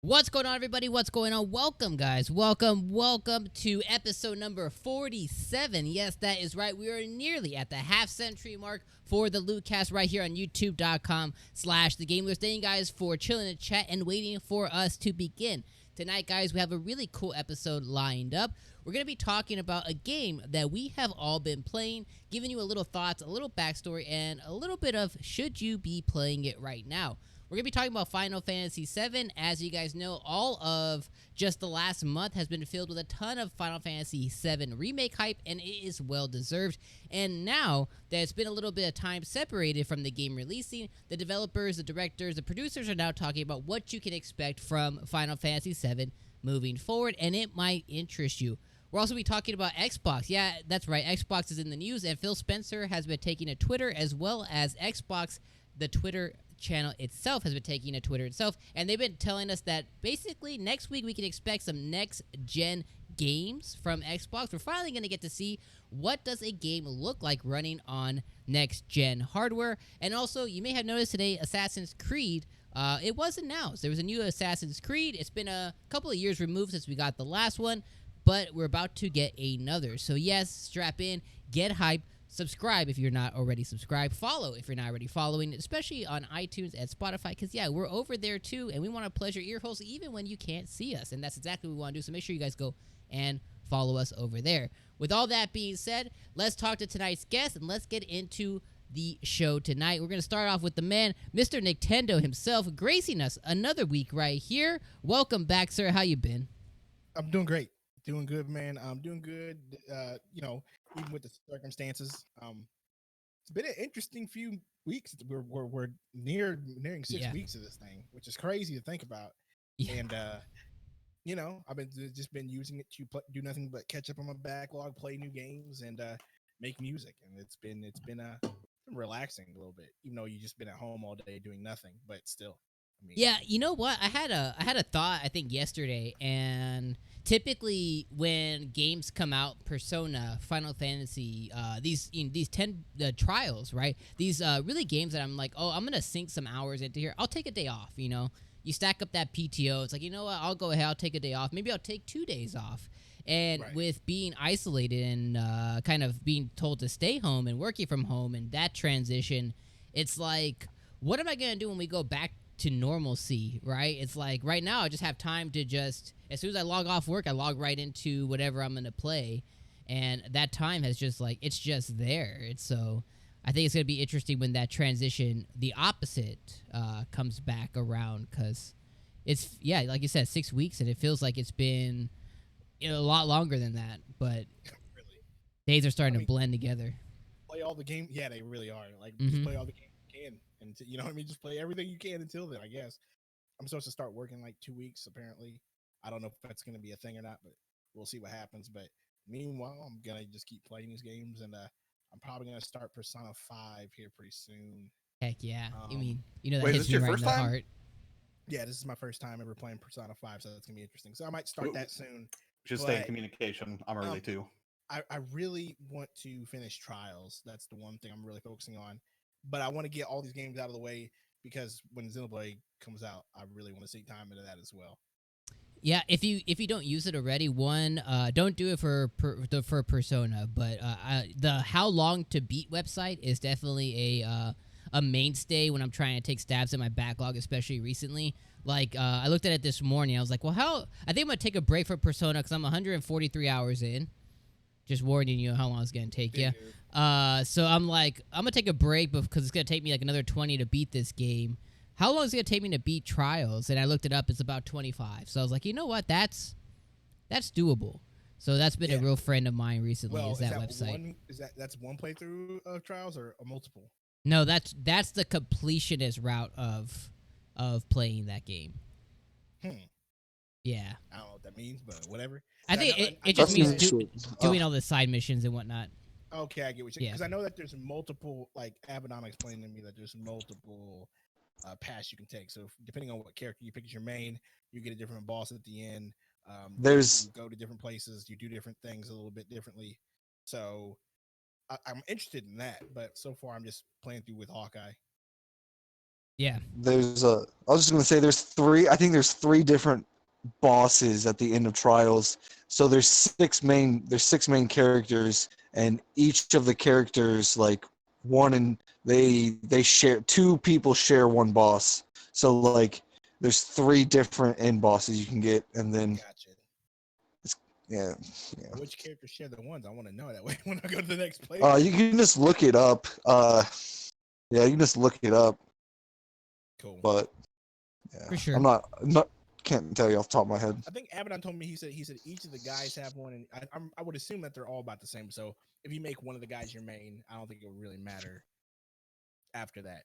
What's going on, everybody? What's going on? Welcome, guys. Welcome to episode number 47. Yes, that is right. We are nearly at the half-century mark for the LootCast right here on youtube.com/thegamelers. Thank you guys for chilling in the chat and waiting for us to begin. Tonight, guys, we have a really cool episode lined up. We're going to be talking about a game that we have all been playing, giving you a little thoughts, a little backstory, and a little bit of should you be playing it right now. We're going to be talking about Final Fantasy VII. As you guys know, all of just the last month has been filled with a ton of Final Fantasy VII remake hype, and it is well-deserved. And now that it's been a little bit of time separated from the game releasing, the developers, the directors, the producers are now talking about what you can expect from Final Fantasy VII moving forward, and it might interest you. We're also be talking about Xbox. Yeah, that's right. Xbox is in the news, and Phil Spencer has been taking to Twitter, as well as Xbox, the Twitter channel itself has been taking to Twitter itself, and they've been telling us that basically next week we can expect some next-gen games from Xbox. We're finally going to get to see what does a game look like running on next-gen hardware. And also, you may have noticed today, Assassin's Creed, it was announced. There was a new Assassin's Creed. It's been a couple of years removed since we got the last one, but we're about to get another. So yes, strap in, get hype. Subscribe if you're not already subscribed. Follow if you're not already following, especially on iTunes and Spotify, because, yeah, we're over there, too, and we want to pleasure ear holes even when you can't see us, and that's exactly what we want to do, so make sure you guys go and follow us over there. With all that being said, let's talk to tonight's guest, and let's get into the show tonight. We're going to start off with the man, Mr. Nintendo himself, gracing us another week right here. Welcome back, sir. How you been? I'm doing great. Doing good, man. I'm doing good. Even with the circumstances. It's been an interesting few weeks. We're nearing 6 weeks of this thing, which is crazy to think about. Yeah. And I've been using it to do nothing but catch up on my backlog, play new games, and make music. And it's been relaxing a little bit, even though you just been at home all day doing nothing. But still, I mean, Yeah, you know what? I had a thought I think yesterday, and typically when games come out, Persona, Final Fantasy, these 10 trials, right? These really games that I'm like, oh, I'm gonna sink some hours into here. I'll take a day off. You stack up that PTO. It's like, you know what? I'll go ahead. I'll take a day off. Maybe I'll take 2 days off. And Right. with being isolated and kind of being told to stay home and working from home and that transition, it's like, what am I gonna do when we go back to normalcy, right? It's like right now I just have time to just, as soon as I log off work, I log right into whatever I'm gonna play, and that time has just like, it's just there. It's so, I think it's gonna be interesting when that transition, the opposite, comes back around, because it's, yeah, like you said, 6 weeks, and it feels like it's been a lot longer than that, but Really. days are I starting to mean, blend together. play all the games. Yeah, they really are. Like, just Mm-hmm. play all the games you can, and you know what I mean. Just play everything you can until then. I guess I'm supposed to start working like 2 weeks. Apparently, I don't know if that's going to be a thing or not, but we'll see what happens. But meanwhile, I'm gonna just keep playing these games, and I'm probably gonna start Persona 5 here pretty soon. Heck yeah. You Um, mean, that Wait, is hits this me your right in first the time? heart. yeah, this is my first time ever playing Persona 5, so that's gonna be interesting. So I might start We that soon. should stay in But communication. I'm early um, too. I really want to finish Trials. That's the one thing I'm really focusing on. But I want to get all these games out of the way because when Xenoblade comes out, I really want to take time into that as well. Yeah, if you don't use it already, don't do it for Persona, but the How Long to Beat website is definitely a mainstay when I'm trying to take stabs at my backlog, especially recently. Like I looked at it this morning, I was like, well, I think I'm gonna take a break from Persona because I'm 143 hours in. Just warning you how long it's gonna take you. Dude. So I'm like, I'm gonna take a break because it's gonna take me like another 20 to beat this game. How long is it gonna take me to beat Trials? And I looked it up; it's about 25. So I was like, you know what? That's doable. So that's been a Yeah. real friend of mine recently. Well, Is that website? That's one playthrough of Trials or a multiple? No, that's the completionist route of playing that game. Hmm. Yeah, I don't know what that means, but whatever. I 'Cause think know, it know just That's means that. usual. doing all the side missions and whatnot. Okay, I get what you Yeah. because I know that there's multiple. Like Abaddon explained to me that there's multiple paths you can take. So depending on what character you pick as your main, you get a different boss at the end. You There's go to different places. You do different things a little bit differently. So I'm interested in that, but so far I'm just playing through with Hawkeye. Yeah. I was just gonna say I think there's three different bosses at the end of Trials. So there's six main characters, and each of the characters like they share two people share one boss. So like there's three different end bosses you can get, and then Gotcha. yeah. Which characters share the ones? I want to know that way when I go to the next place. You can just look it up. Yeah, you can just look it up. Cool. But yeah, For sure. I'm not can't tell you off the top of my head. I think Abaddon told me he said each of the guys have one, and I would assume that they're all about the same. So if you make one of the guys your main, I don't think it would really matter after that.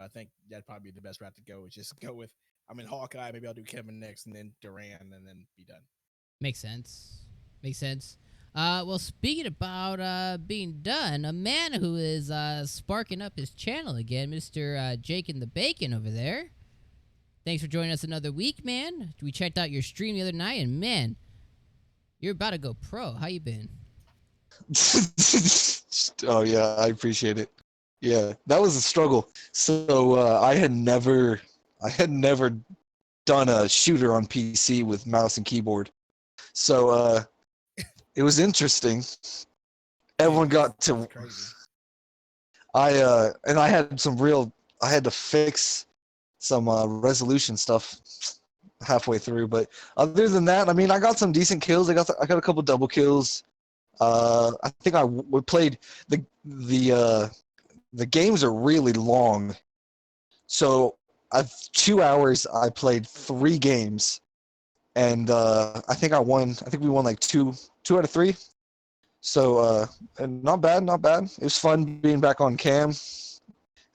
I think that'd probably be the best route to go. Is just go with I'm in Hawkeye, maybe I'll do Kevin next, and then Duran, and then be done. Makes sense. Makes sense. Well, speaking about being done, a man who is sparking up his channel again, Mr. Jake and the Bacon over there. Thanks for joining us another week, man. We checked out your stream the other night, and man, you're about to go pro. How you been? Oh yeah, I appreciate it. Yeah, that was a struggle. So I had never done a shooter on PC with mouse and keyboard. So it was interesting. Everyone got to. Crazy. I had to fix some resolution stuff halfway through, but other than that, I mean, I got some decent kills. I got a couple double kills. I think we played the games are really long, so 2 hours. I played 3 games, and I think I won. I think we won like two out of 3. So and not bad. It was fun being back on cam.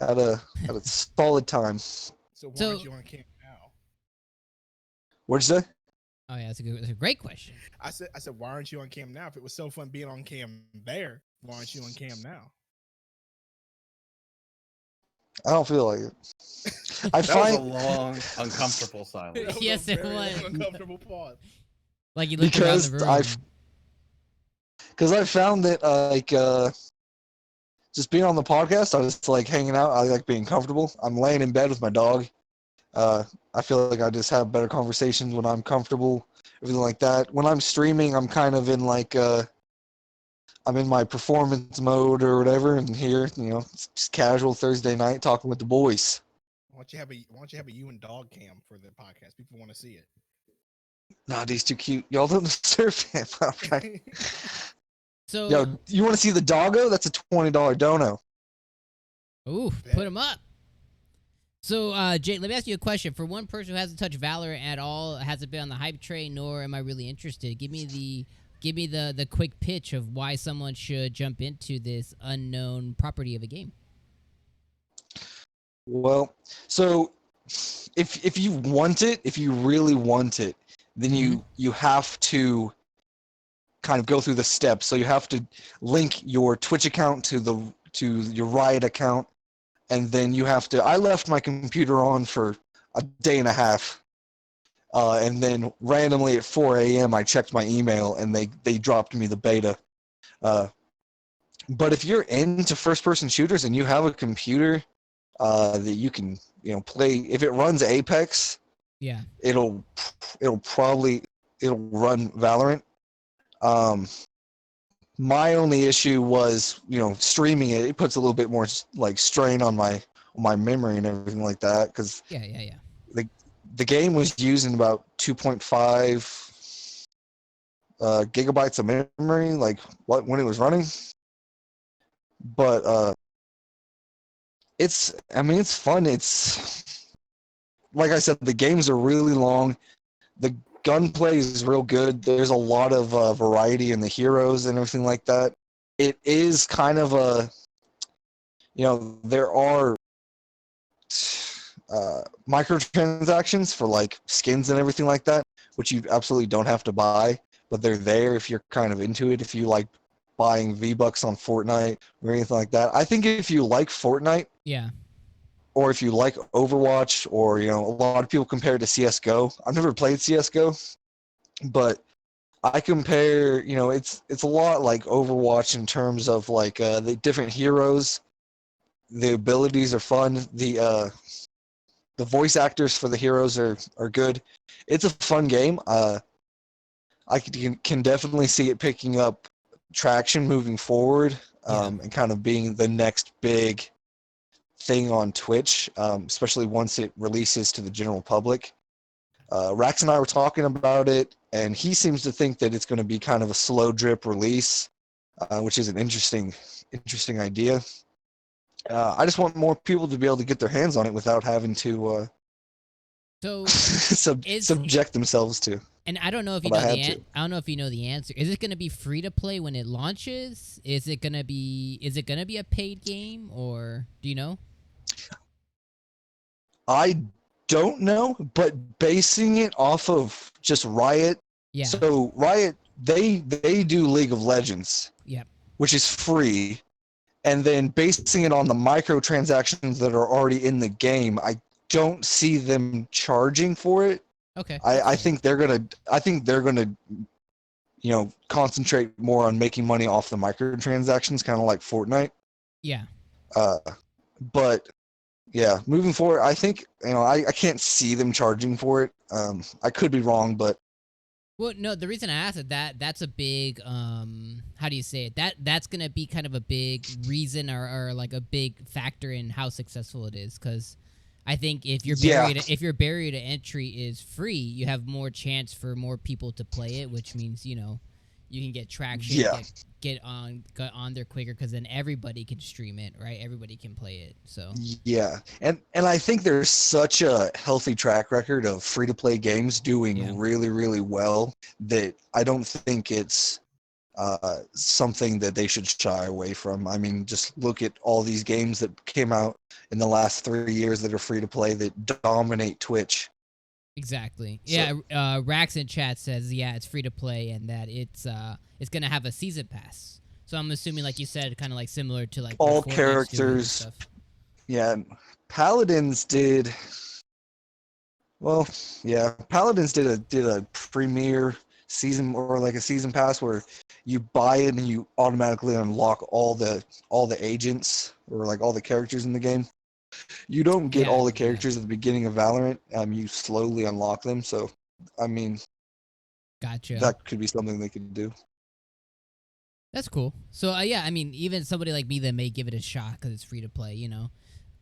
Had a solid time. So why aren't you on cam now? What'd you say? Oh yeah, that's a great question. I said why aren't you on cam now? If it was so fun being on cam there, why aren't you on cam now? I don't feel like it. That was a long, uncomfortable silence. Yes, it was. Uncomfortable pause. Like you looked around the room. Because I found that just being on the podcast, I was like hanging out. I like being comfortable. I'm laying in bed with my dog. I feel like I just have better conversations when I'm comfortable, everything like that. When I'm streaming, I'm kind of in like I'm in my performance mode or whatever. And here, it's just casual Thursday night talking with the boys. Why don't you have a you and dog cam for the podcast? People want to see it. Nah, he's too cute. Y'all don't disturb him. All right. So, yo, you want to see the doggo? That's a $20 dono. Ooh, put him up. So, Jay, let me ask you a question. For one person who hasn't touched Valorant at all, hasn't been on the hype train, nor am I really interested, give me the quick pitch of why someone should jump into this unknown property of a game. Well, so if you want it, if you really want it, then you have to kind of go through the steps. So you have to link your Twitch account to your Riot account, and then you have to. I left my computer on for a day and a half, and then randomly at 4 a.m. I checked my email, and they dropped me the beta. But if you're into first-person shooters and you have a computer that you can play, if it runs Apex, yeah, it'll run Valorant. My only issue was, streaming it. It puts a little bit more like strain on my memory and everything like that. Because yeah. The game was using about 2.5 gigabytes of memory, like when it was running. But it's fun. It's like I said, the games are really long. The gunplay is real good. There's a lot of variety in the heroes and everything like that. It is kind of there are microtransactions for like skins and everything like that, which you absolutely don't have to buy, but they're there if you're kind of into it. If you like buying V-Bucks on Fortnite or anything like that. I think if you like Fortnite, yeah, or if you like Overwatch, or a lot of people compare it to CS:GO. I've never played CS:GO, but I compare. It's a lot like Overwatch in terms of like the different heroes. The abilities are fun. The voice actors for the heroes are good. It's a fun game. I can definitely see it picking up traction moving forward, and kind of being the next big thing on Twitch, especially once it releases to the general public. Rax and I were talking about it, and he seems to think that it's going to be kind of a slow drip release, which is an interesting idea. I just want more people to be able to get their hands on it without having to So subject themselves to. And I don't know if you But know I the had to. I don't know if you know the answer. Is it going to be free to play when it launches? Is it going to be a paid game, or do you know? I don't know, but basing it off of just Riot. Yeah. So Riot, they do League of Legends, Yep. which is free, and then basing it on the microtransactions that are already in the game, I don't see them charging for it. Okay. I think they're gonna concentrate more on making money off the microtransactions, kind of like Fortnite. Yeah. But yeah, moving forward, I think I can't see them charging for it. I could be wrong, but Well, no, the reason I asked it, that's a big how do you say it? That's gonna be kind of a big reason or like a big factor in how successful it is, because I think if your barrier to entry is free, you have more chance for more people to play it, which means you can get traction, get on there quicker, because then everybody can stream it, right? Everybody can play it. So yeah, and I think there's such a healthy track record of free to play games doing really, really well that I don't think it's something that they should shy away from. I mean, just look at all these games that came out in the last 3 years that are free to play that dominate Twitch. Exactly. So- Yeah. Rax in chat says it's free to play and that it's gonna have a season pass. So I'm assuming, like you said, kind of like similar to like All what Fortnite's doing and characters. stuff. Yeah, Paladins did. Well, yeah, Paladins did a premiere season, or like a season pass, where you buy it and you automatically unlock all the agents, or like all the characters in the game. You don't get Yeah, I all the remember that. characters at the beginning of Valorant. You slowly unlock them. So, I mean, Gotcha. that could be something they could do. That's cool. So yeah, I mean, even somebody like me that may give it a shot because it's free to play,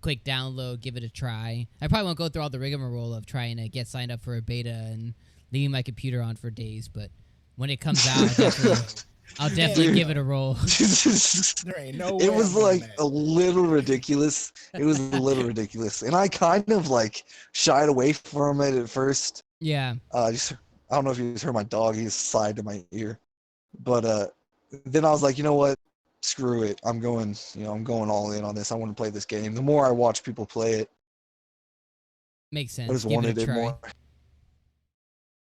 quick download, give it a try. I probably won't go through all the rigmarole of trying to get signed up for a beta and leaving my computer on for days, but when it comes out, I'll definitely give it a roll. There ain't no way It was I'm doing like that. a little ridiculous. It was a little ridiculous, and I kind of like shied away from it at first. Yeah. I don't know if you just heard my dog. He just sighed to my ear, but then I was like, you know what? Screw it. I'm going all in on this. I want to play this game. The more I watch people play it, Makes sense. I just Give wanted it a it try. more.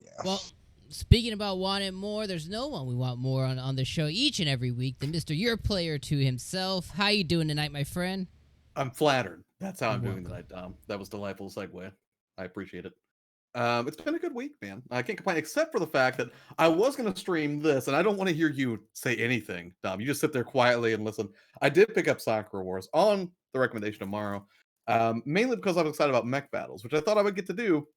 Yeah. Well, speaking about wanting more, there's no one we want more on the show each and every week than Mr. Your Player to himself. How you doing tonight, my friend? I'm flattered. That's how I'm You're doing tonight, Dom. That was delightful segue. I appreciate it. It's been a good week, man. I can't complain, except for the fact that I was going to stream this, and I don't want to hear you say anything, Dom. You just sit there quietly and listen. I did pick up Sakura Wars on the recommendation of Morrow, mainly because I was excited about mech battles, which I thought I would get to do.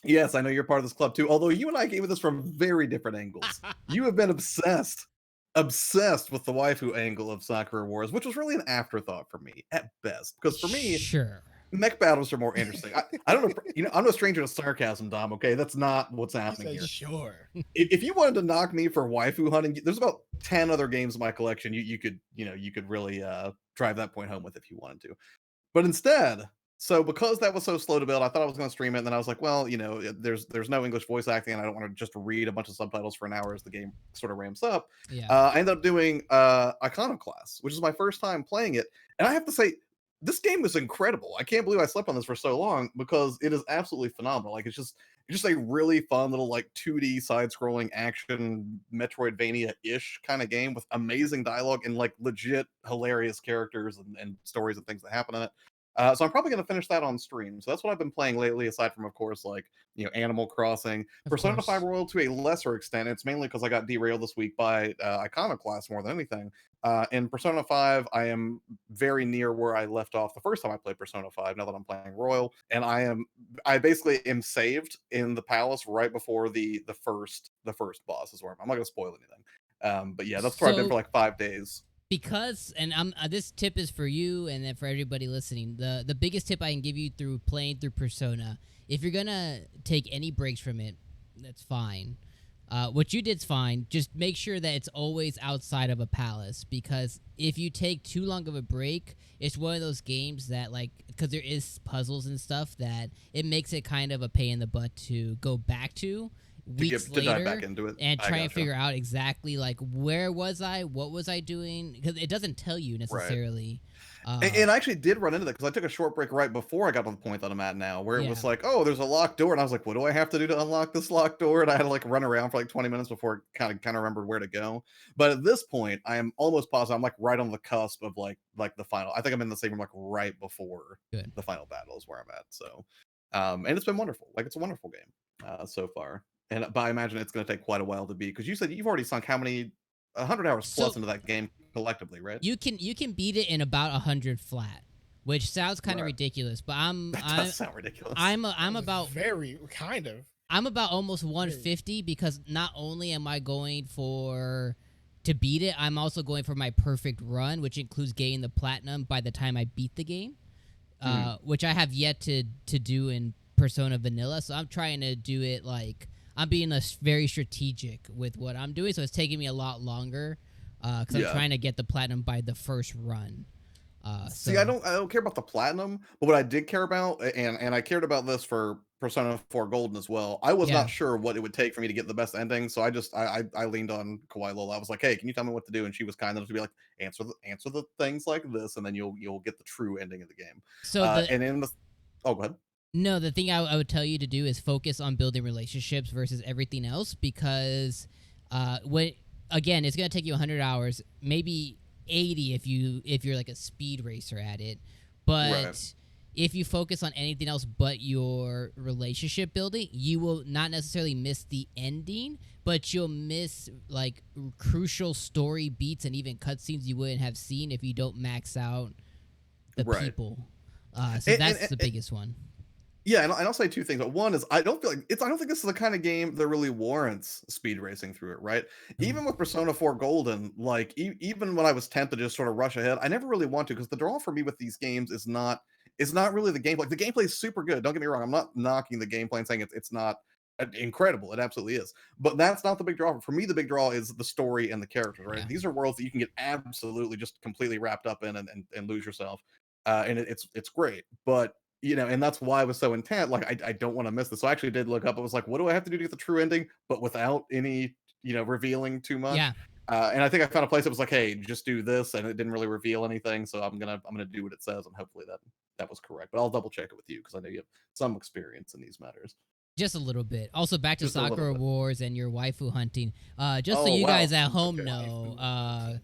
Yes, I know you're part of this club too, although you and I came at this from very different angles. You have been obsessed with the waifu angle of Sakura Wars, which was really an afterthought for me at best. Because for me, sure, mech battles are more interesting. I don't know, I'm no stranger to sarcasm, Dom. Okay, that's not what's happening He here. said, sure. If you wanted to knock me for waifu hunting, there's about 10 other games in my collection you could really drive that point home with if you wanted to. But instead, so because that was so slow to build, I thought I was going to stream it, and then I was like, well, there's no English voice acting, and I don't want to just read a bunch of subtitles for an hour as the game sort of ramps up. yeah. I ended up doing Iconoclast, which is my first time playing it, and I have to say, this game is incredible. I can't believe I slept on this for so long because it is absolutely phenomenal. Like it's just a really fun little like 2D side-scrolling action Metroidvania-ish kind of game with amazing dialogue and like legit hilarious characters and stories and things that happen in it. So I'm probably going to finish that on stream. So that's what I've been playing lately, aside from, of course, like, Animal Crossing. Of Persona course. 5 Royal to a lesser extent. It's mainly because I got derailed this week by Iconoclast more than anything. In Persona 5, I am very near where I left off the first time I played Persona 5, now that I'm playing Royal. And I basically am saved in the palace right before the first boss is where I'm not going to spoil anything. But yeah, that's where I've been for like 5 days. Because, and this tip is for you and then for everybody listening. The biggest tip I can give you through playing through Persona, if you're gonna take any breaks from it, that's fine. What you did's fine. Just make sure that it's always outside of a palace, because if you take too long of a break, it's one of those games that, like, because there is puzzles and stuff, that it makes it kind of a pain in the butt to go back to weeks to later dive back into it. and try and gotcha. figure out exactly, like, where was I, what was I doing, because it doesn't tell you necessarily. And I actually did run into that because I took a short break right before I got to the point that I'm at now, where it was like, oh, there's a locked door, and I was like, what do I have to do to unlock this locked door? And I had to like run around for like 20 minutes before I kind of remembered where to go. But at this point, I am almost positive I'm like right on the cusp of like the final. I think I'm in the same room like right before the final battle is where I'm at. So, and it's been wonderful. Like, it's a wonderful game so far. But I imagine it's going to take quite a while to beat, because you said you've already sunk how many 100 hours plus into that game collectively, right? You can beat it in about 100 flat, which sounds kind of ridiculous, but that does sound ridiculous. I'm about very kind of. I'm about almost 150, because not only am I going to beat it, I'm also going for my perfect run, which includes getting the platinum by the time I beat the game, which I have yet to do in Persona Vanilla. So I'm trying to do it like, I'm being very strategic with what I'm doing, so it's taking me a lot longer, because I'm trying to get the platinum by the first run. See, I don't care about the platinum, but what I did care about, and I cared about this for Persona 4 Golden as well. I was not sure what it would take for me to get the best ending, so I leaned on Kawaii Lola. I was like, hey, can you tell me what to do? And she was kind enough to be like, answer the things like this, and then you'll get the true ending of the game. So go ahead. No, the thing I would tell you to do is focus on building relationships versus everything else, because again, it's gonna take you 100 hours, maybe 80 if you're like a speed racer at it, but if you focus on anything else but your relationship building, you will not necessarily miss the ending, but you'll miss like crucial story beats and even cutscenes you wouldn't have seen if you don't max out the people. So that's the biggest one. Yeah, and I'll say two things. One is I don't think this is the kind of game that really warrants speed racing through it, right? Even with Persona 4 Golden, like even when I was tempted to just sort of rush ahead, I never really want to, because the draw for me with these games is not really the gameplay. Like, the gameplay is super good. Don't get me wrong. I'm not knocking the gameplay and saying it's not incredible. It absolutely is. But that's not the big draw. For me, the big draw is the story and the characters, right? Yeah. These are worlds that you can get absolutely just completely wrapped up in and lose yourself. And it's great. But and that's why I was so intent. Like, I don't want to miss this. So I actually did look up. It was like, what do I have to do to get the true ending, but without any, revealing too much? Yeah. And I think I found a place that was like, hey, just do this, and it didn't really reveal anything. So I'm gonna do what it says, and hopefully that was correct. But I'll double check it with you, because I know you have some experience in these matters. Just a little bit. Also, back to Just Sakura Wars and your waifu hunting. Just so you guys at home know,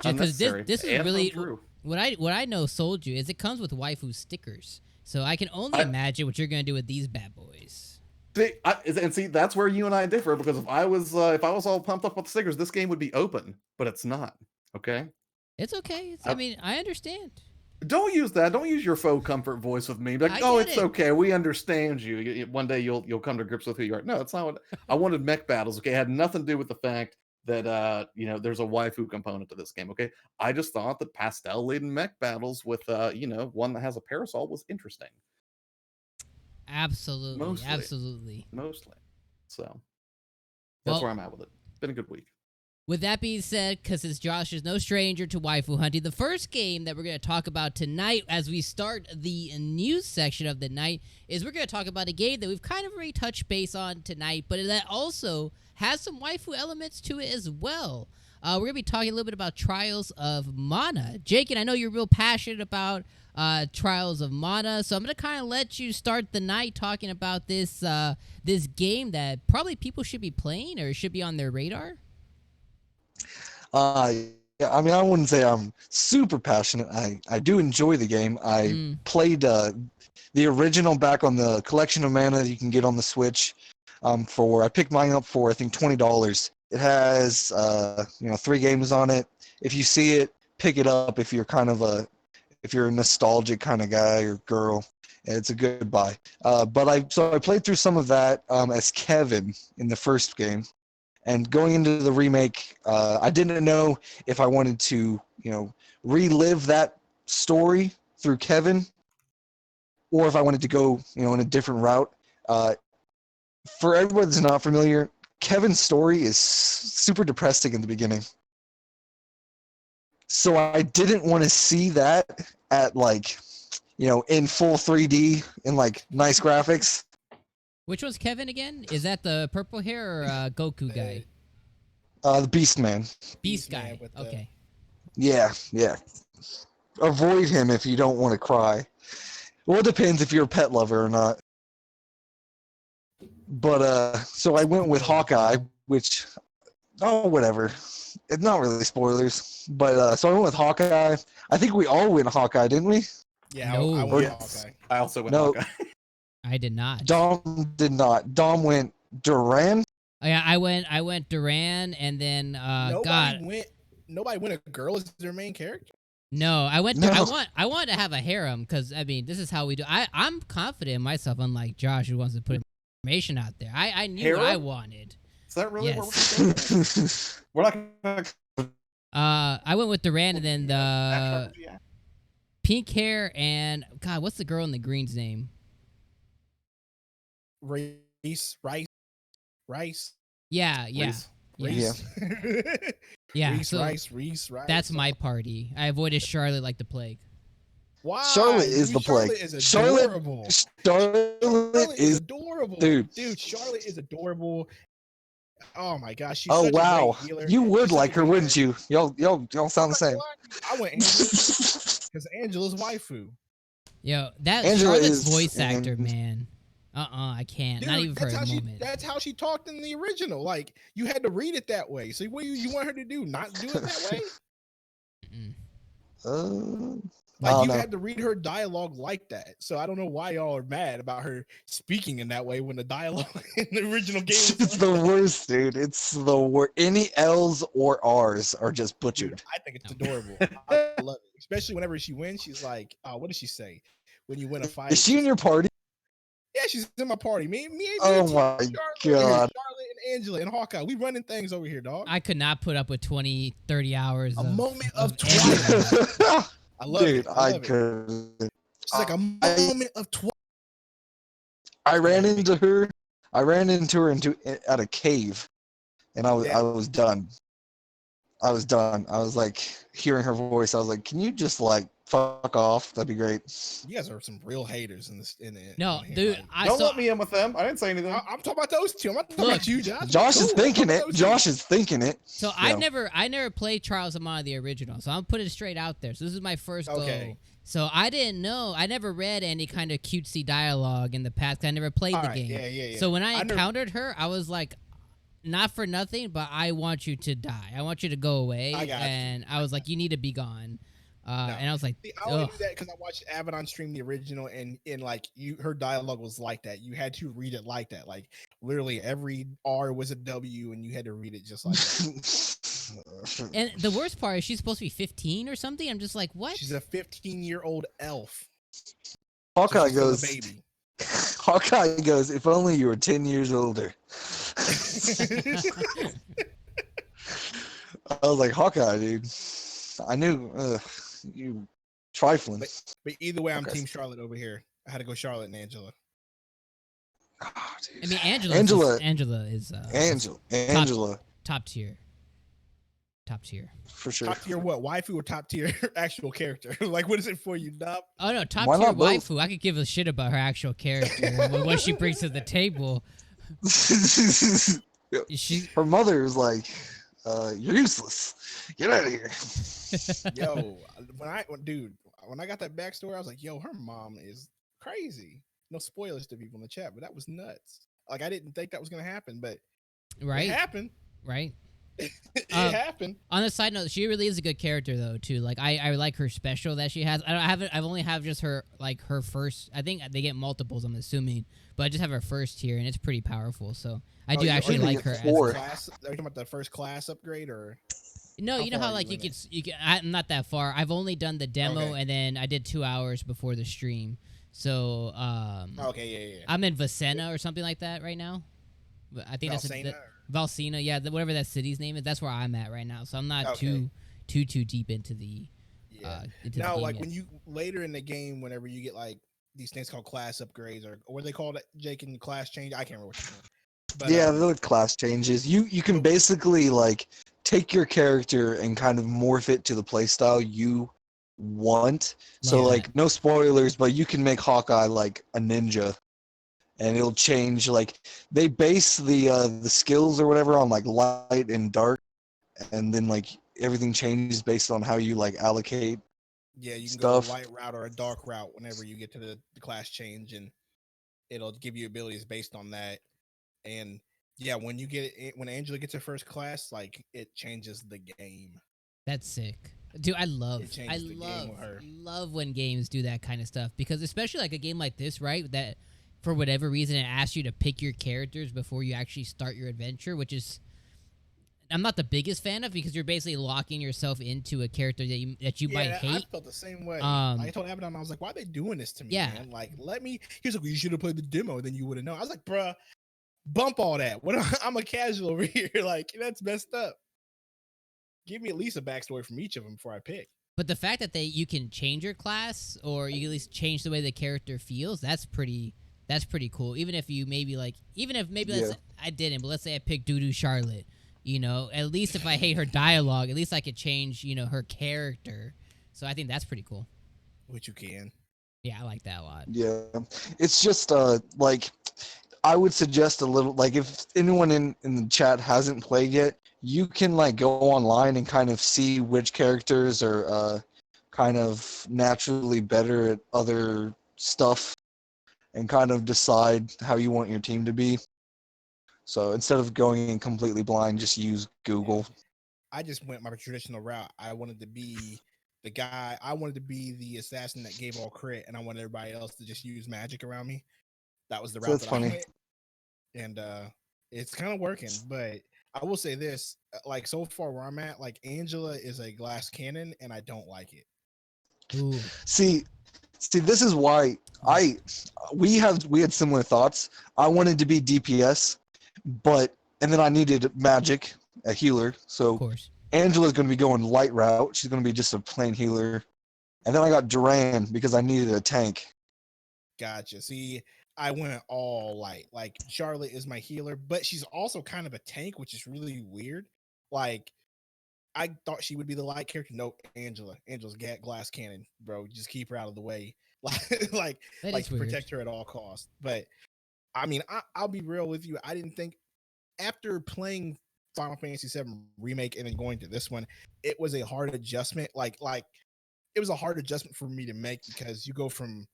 because this is really true. What I know sold you is it comes with waifu stickers. So I can only imagine what you're gonna do with these bad boys. See, that's where you and I differ, because if I was all pumped up with the stickers, this game would be open, but it's not. Okay. It's okay. I mean, I understand. Don't use that. Don't use your faux comfort voice with me. Like, it's okay. We understand you. One day you'll come to grips with who you are. No, it's not what I wanted. Mech battles. Okay, it had nothing to do with the fact that there's a waifu component to this game. Okay, I just thought that pastel-laden mech battles with one that has a parasol was interesting. Absolutely. Mostly. So that's where I'm at with it. Been a good week. With that being said, because Josh is no stranger to waifu hunting, the first game that we're going to talk about tonight as we start the news section of the night is we're going to talk about a game that we've kind of already touched base on tonight, but that also has some waifu elements to it as well. We're going to be talking a little bit about Trials of Mana. Jake, and I know you're real passionate about Trials of Mana, so I'm going to kind of let you start the night talking about this this game that probably people should be playing or should be on their radar. I mean, I wouldn't say I'm super passionate. I do enjoy the game. I played the original back on the collection of mana that you can get on the Switch. I picked mine up for I think $20. It has 3 games on it. If you see it, pick it up. If you're if you're a nostalgic kind of guy or girl, it's a good buy. But I played through some of that as Kevin in the first game. And going into the remake, I didn't know if I wanted to, relive that story through Kevin, or if I wanted to go, in a different route. For everyone that's not familiar, Kevin's story is super depressing in the beginning. So I didn't want to see that at in full 3D in nice graphics. Which one's Kevin again? Is that the purple hair or Goku guy? The Beast Man. Beast guy. Okay. Yeah. Avoid him if you don't want to cry. Well, it depends if you're a pet lover or not. But so I went with Hawkeye, which whatever. It's not really spoilers. But so I went with Hawkeye. I think we all went Hawkeye, didn't we? Yeah, No. I went Hawkeye. I also went No. Hawkeye. I did not. Dom did not. Dom went Duran. Oh, yeah, I went Duran, and then Nobody went a girl as their main character. No, I went. No. I wanted to have a harem because I mean this is how we do. I'm confident in myself, unlike Josh, who wants to put information out there. I knew what I wanted. Is that really what Yes. we're doing? We're not gonna I went with Duran, and then the pink hair, and God, what's the girl in the green's name? Rice. Yeah. Reese. Yeah. Reese. That's my party. I avoided Charlotte like the plague. Why? Charlotte is the plague. Charlotte is adorable. Charlotte is adorable. Dude, Charlotte is adorable. Oh my gosh. She's oh such wow. a great healer. You would She's like her, such a wouldn't you? Y'all sound the same. I went Angela because Angela's waifu. Yo, that Angela Charlotte's is- voice actor, man. I can't. Dude, Not even for a moment. That's how she talked in the original. Like you had to read it that way. So what you want her to do? Not do it that way? You had to read her dialogue like that. So I don't know why y'all are mad about her speaking in that way when the dialogue in the original game is It's the worst, dude. It's the worst. Any L's or R's are just butchered. Dude, I think it's adorable. I love it. Especially whenever she wins, she's like, what does she say? When you win a fight. Is she in your party? Yeah, she's in my party. Me, Oh my God. Charlotte and Angela and Hawkeye. We running things over here, dog. I could not put up with 20, 30 hours. A moment of anything. twilight. I love Dude, it. I love it. couldn't. It's like a moment of twilight. I ran into her at a cave, and I was done. I was like hearing her voice. I was like, "Can you just fuck off? That'd be great." You guys are some real haters in this. No, dude, Don't let me in with them. I didn't say anything. I'm talking about those two. I'm not talking about you, Josh. Josh is thinking it. Josh is thinking it. So I never played Charles Amon the original, so I'm putting it straight out there. So this is my first go. So I didn't know. I never read any kind of cutesy dialogue in the past. I never played the game. Yeah. So when I encountered her, I was like, not for nothing, but I want you to die. I want you to go away. I was like, you need to be gone. And I was like, I only knew that because I watched Abaddon stream the original, and her dialogue was like that. You had to read it like that. Like literally every R was a W, and you had to read it just like that. And the worst part is she's supposed to be 15 or something. I'm just like, what? She's a 15-year-old elf. Hawkeye She's still a goes. baby. Hawkeye goes. If only you were 10 years older. I was like, Hawkeye, dude. I knew you trifling. But either way, I'm Team Charlotte over here. I had to go Charlotte and Angela. Oh, dude. I mean, Angela is Angela. top tier. Top tier. For sure. Top tier what? Waifu or top tier actual character? Like, what is it for you, Dub? Oh no, top Why tier not both? waifu. I could give a shit about her actual character and what she brings to the table. Her mother is like, you're useless. Get out of here. Yo, when I got that backstory, I was like, yo, her mom is crazy. No spoilers to people in the chat, but that was nuts. Like, I didn't think that was gonna happen, but Right. it happened. Right. It happened. On a side note, she really is a good character though too. Like I like her special that she has. I've only have just her like her first. I think they get multiples. I'm assuming, but I just have her first here, and it's pretty powerful. So I do actually like her. four. Class, are you talking about the first class upgrade or? No, How you know far how are like you in you can. I'm not that far. I've only done the demo, Okay. and then I did 2 hours before the stream. So Okay, yeah. I'm in Vicenna or something like that right now. But I think Valsena, that's Valsena. Yeah, whatever that city's name is. That's where I'm at right now. So I'm not too deep into the Yeah. into Now, the game like yet. when you later in the game, whenever you get like these things called class upgrades or what are they called, Jake, in class change? I can't remember what they're called. But Yeah, the class changes. You can so- basically like take your character and kind of morph it to the playstyle you want. So Love that. like no spoilers, but you can make Hawkeye like a ninja, and it'll change. Like they base the skills or whatever on like light and dark, and then like everything changes based on how you like allocate yeah, you can go a stuff. light route or a dark route whenever you get to the class change, and it'll give you abilities based on that. And yeah, when Angela gets her first class, like it changes the game. That's sick. Dude, I It changes the game with her. love when games do that kind of stuff because especially like a game like this, right? That for whatever reason it asks you to pick your characters before you actually start your adventure, which is I'm not the biggest fan of because you're basically locking yourself into a character that you might I hate. felt the same way. Um, I told Abaddon, I was like, why are they doing this to me, Yeah. man? Like, let me. He's like, well, you should have played the demo, then you would have known. I was like, bruh, bump all that. What? I'm a casual over here. Like, that's messed up. Give me at least a backstory from each of them before I pick. But the fact that you can change your class or you at least change the way the character feels, that's pretty cool. Even if you maybe Yeah. I didn't, but let's say I picked Doodoo Charlotte, at least if I hate her dialogue, at least I could change, her character. So I think that's pretty cool. Which you can. Yeah, I like that a lot. Yeah, it's just like I would suggest a little like if anyone in the chat hasn't played yet, you can like go online and kind of see which characters are kind of naturally better at other stuff and kind of decide how you want your team to be. So instead of going in completely blind, just use Google. I just went my traditional route. I wanted to be the guy. I wanted to be the assassin that gave all crit, and I wanted everybody else to just use magic around me. That was the So route that's that I funny. went, and it's kind of working. But I will say this: like so far where I'm at, like Angela is a glass cannon, and I don't like it. Ooh. See, this is why we had similar thoughts. I wanted to be DPS, and then I needed magic, a healer. Of So course. Angela's going to be going light route. She's going to be just a plain healer. And then I got Duran because I needed a tank. Gotcha. See, I went all light. Like Charlotte is my healer, but she's also kind of a tank, which is really weird. Like I thought she would be the light character. No, Angela. Angela's glass cannon, bro. Just keep her out of the way. Like, That like is weird. protect her at all costs. But I mean, I'll be real with you. I didn't think after playing Final Fantasy VII remake and then going to this one, it was a hard adjustment. Like it was a hard adjustment for me to make because you go from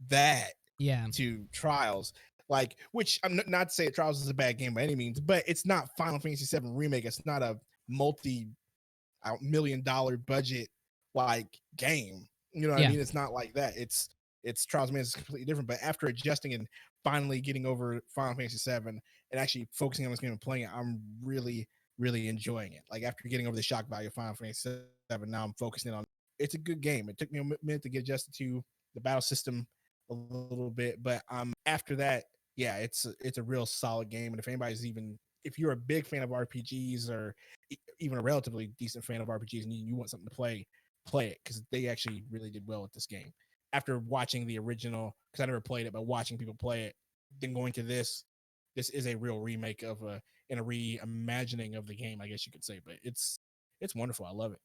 that Yeah. to Trials. Like, which I'm not to say Trials is a bad game by any means, but it's not Final Fantasy VII remake. It's not a multi-million-dollar budget like game. You know what I mean? It's not like that. It's Trials Man is completely different. But after adjusting and finally getting over Final Fantasy VII and actually focusing on this game and playing it, I'm really, really enjoying it. Like after getting over the shock value of Final Fantasy VII, now I'm focusing on. It's a good game. It took me a minute to get adjusted to the battle system a little bit, but after that, yeah, it's a real solid game. And if you're a big fan of RPGs or even a relatively decent fan of RPGs and you want something to play it because they actually really did well with this game. After watching the original, because I never played it, but watching people play it, then going to this is a real remake of a reimagining of the game, I guess you could say. But it's wonderful. I love it.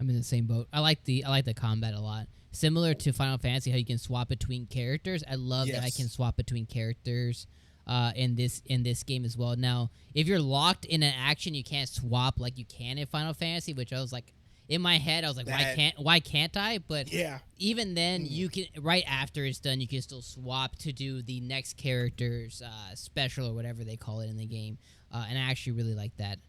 I'm in the same boat. I like the combat a lot. Similar to Final Fantasy, how you can swap between characters. I love that I can swap between characters in this game as well. Now, if you're locked in an action, you can't swap like you can in Final Fantasy, which I was like, in my head, I was like, why can't I? But yeah, even then, you can right after it's done, you can still swap to do the next character's special or whatever they call it in the game. and I actually really like that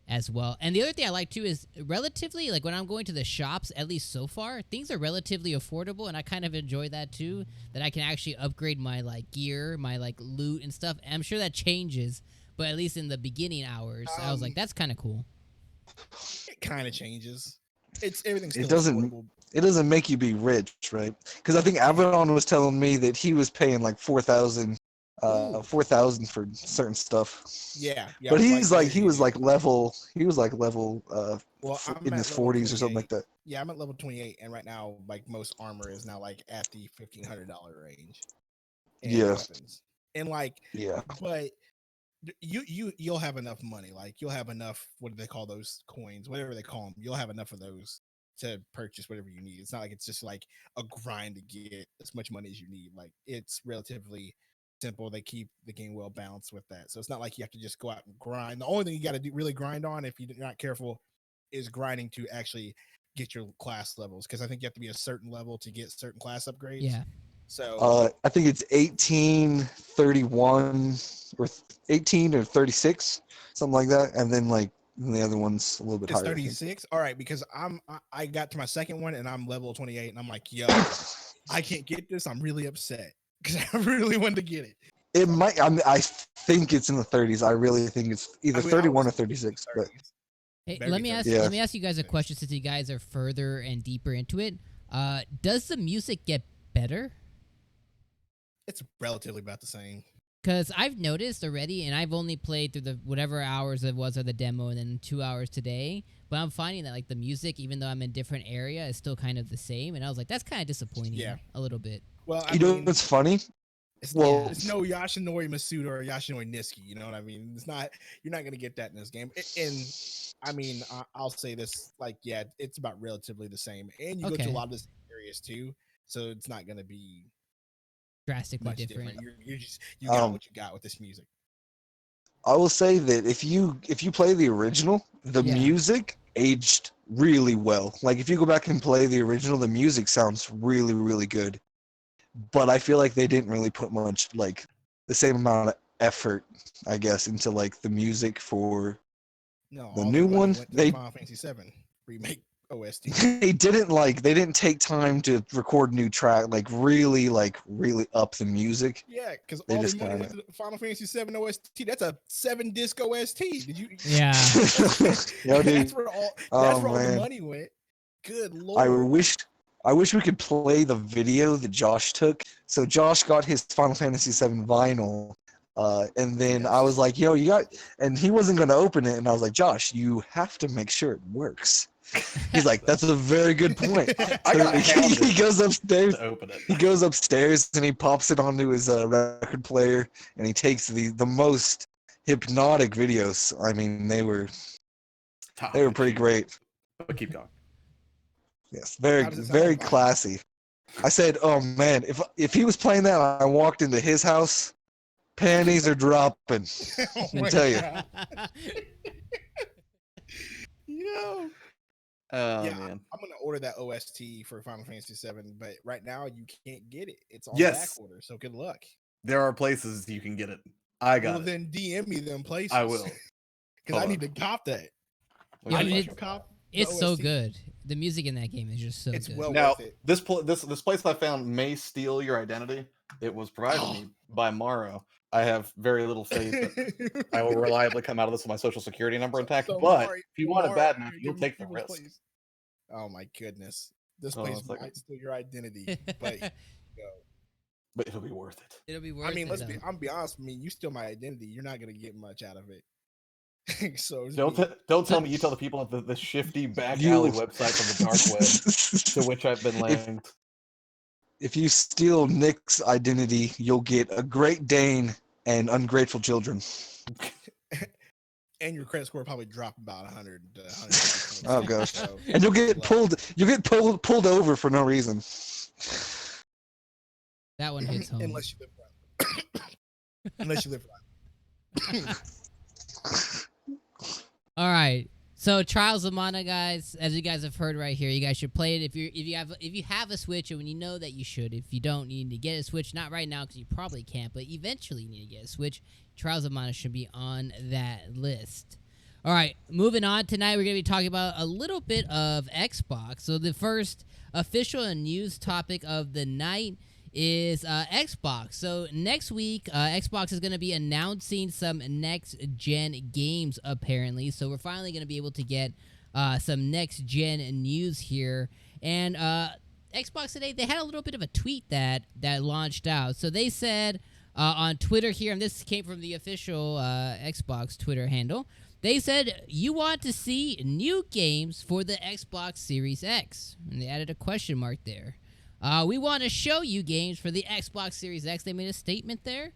as well. And the other thing I like too is relatively, like when I'm going to the shops, at least so far, things are relatively affordable, and I kind of enjoy that too. That I can actually upgrade my like gear, my like loot and stuff. And I'm sure that changes, but at least in the beginning hours, I was like, that's kind of cool. It kind of changes. It's everything's It still doesn't. affordable. It doesn't make you be rich, right? Because I think Abaddon was telling me that he was paying like 4,000, Ooh. 4,000 for certain stuff. Yeah. But he's I like hear you, dude. he was like level Well, I'm in at his level 40s or something 28. like that. Yeah, I'm at level 28, and right now, like most armor is now like at the $1,500 range, and Yeah. weapons, and like, Yeah. but you'll have enough money, like you'll have enough. What do they call those coins? Whatever they call them, you'll have enough of those to purchase whatever you need. It's not like it's just like a grind to get as much money as you need. Like it's relatively simple. They keep the game well balanced with that, so it's not like you have to just go out and grind. The only thing you got to do really grind on, if you're not careful, is grinding to actually get your class levels, because I think you have to be a certain level to get certain class upgrades. Yeah. So I think it's 18, 31, or 18 or 36, something like that, and then like the other one's a little bit it's higher. I think. 36. All right, because I got to my second one and I'm level 28, and I'm like, yo, I can't get this. I'm really upset because I really wanted to get it. It might. I think it's in the 30s. I really think it's either 31 or 36. But Hey, Better let be me ask 36. let me ask you guys a question, since you guys are further and deeper into it. Does the music get better? It's relatively about the same. Because I've noticed already, and I've only played through the whatever hours it was of the demo, and then 2 hours today. But I'm finding that like the music, even though I'm in a different area, is still kind of the same. And I was like, that's kind of disappointing. Yeah. A little bit. Well, I you know mean, what's funny? it's, Well, it's no Yoshinori Masuda or Yoshinori Niski. You know what I mean? It's not. You're not gonna get that in this game. And I mean, I'll say this: like, yeah, it's about relatively the same. And you go to Okay. a lot of the same areas too, so it's not gonna be Drastically much different. different. You're just you got Um, what you got with this music. I will say that if you play the original, the Yeah. music aged really well. Like if you go back and play the original, the music sounds really really good. But I feel like they didn't really put much like the same amount of effort, I guess, into like the music for No, the all new their money one. went to the Final Fantasy VII remake OST. They didn't take time to record new track, like really up the music. Yeah, because They all their just money kinda- went to the Final Fantasy VII OST. That's a 7-disc OST. Did you? Yeah. Yo, dude. That's where all Oh, all the man. money went. Good I lord. wish we could play the video that Josh took. So Josh got his Final Fantasy VII vinyl, and then I was like, "Yo, you got," and he wasn't gonna open it, and I was like, "Josh, you have to make sure it works." He's like, "That's a very good point." I So got hounded he goes upstairs. to open it. He goes upstairs and he pops it onto his record player, and he takes the most hypnotic videos. I mean, they were pretty great. But keep going. Yes, very How does it sound on very vinyl? classy. I said, "Oh man, if he was playing that, and I walked into his house, panties are dropping." Oh I my tell you. God. Yo. Oh Yeah, man. I'm gonna order that OST for Final Fantasy VII, but right now you can't get it. It's on Yes. back order, so good luck. There are places you can get it. I got Well, it. then DM me them places. I will. Because I Hold need on. to cop that. Yeah, I mean, need to cop the It's so OST. good. The music in that game is just so It's good. well Now, worth it. this place I found may steal your identity. It was provided to me by Morrow. I have very little faith that I will reliably come out of this with my social security number intact. So but Mari- if you want it Mari- bad enough, Mari, you'll give take the people's risk. place. Oh my goodness. This Oh, place it's like- might steal your identity. But But it'll be worth it. It'll be worth I mean, it. I'm gonna be honest with me, you steal my identity, you're not gonna get much out of it. So it's Don't me. don't tell me you tell the people at the shifty back You- alley website from the dark web to which I've been linked. If you steal Nick's identity, you'll get a Great Dane and ungrateful children. And your credit score will probably drop about 100 to 150 points. Oh gosh. So, And you'll good get luck. pulled over for no reason. That one hits home. Unless you live right. Unless you live right. All right. So Trials of Mana, guys, as you guys have heard right here, you guys should play it if you have a Switch, and when you know that you should. If you don't, you need to get a Switch. Not right now because you probably can't, but eventually you need to get a Switch. Trials of Mana should be on that list. All right, moving on. Tonight we're going to be talking about a little bit of Xbox. So the first official news topic of the night is Xbox. So next week, Xbox is going to be announcing some next-gen games, apparently. So we're finally going to be able to get some next-gen news here. And Xbox today, they had a little bit of a tweet that launched out. So they said on Twitter here, and this came from the official Xbox Twitter handle, they said, you want to see new games for the Xbox Series X. And they added a question mark there. We want to show you games for the Xbox Series X. They made a statement there.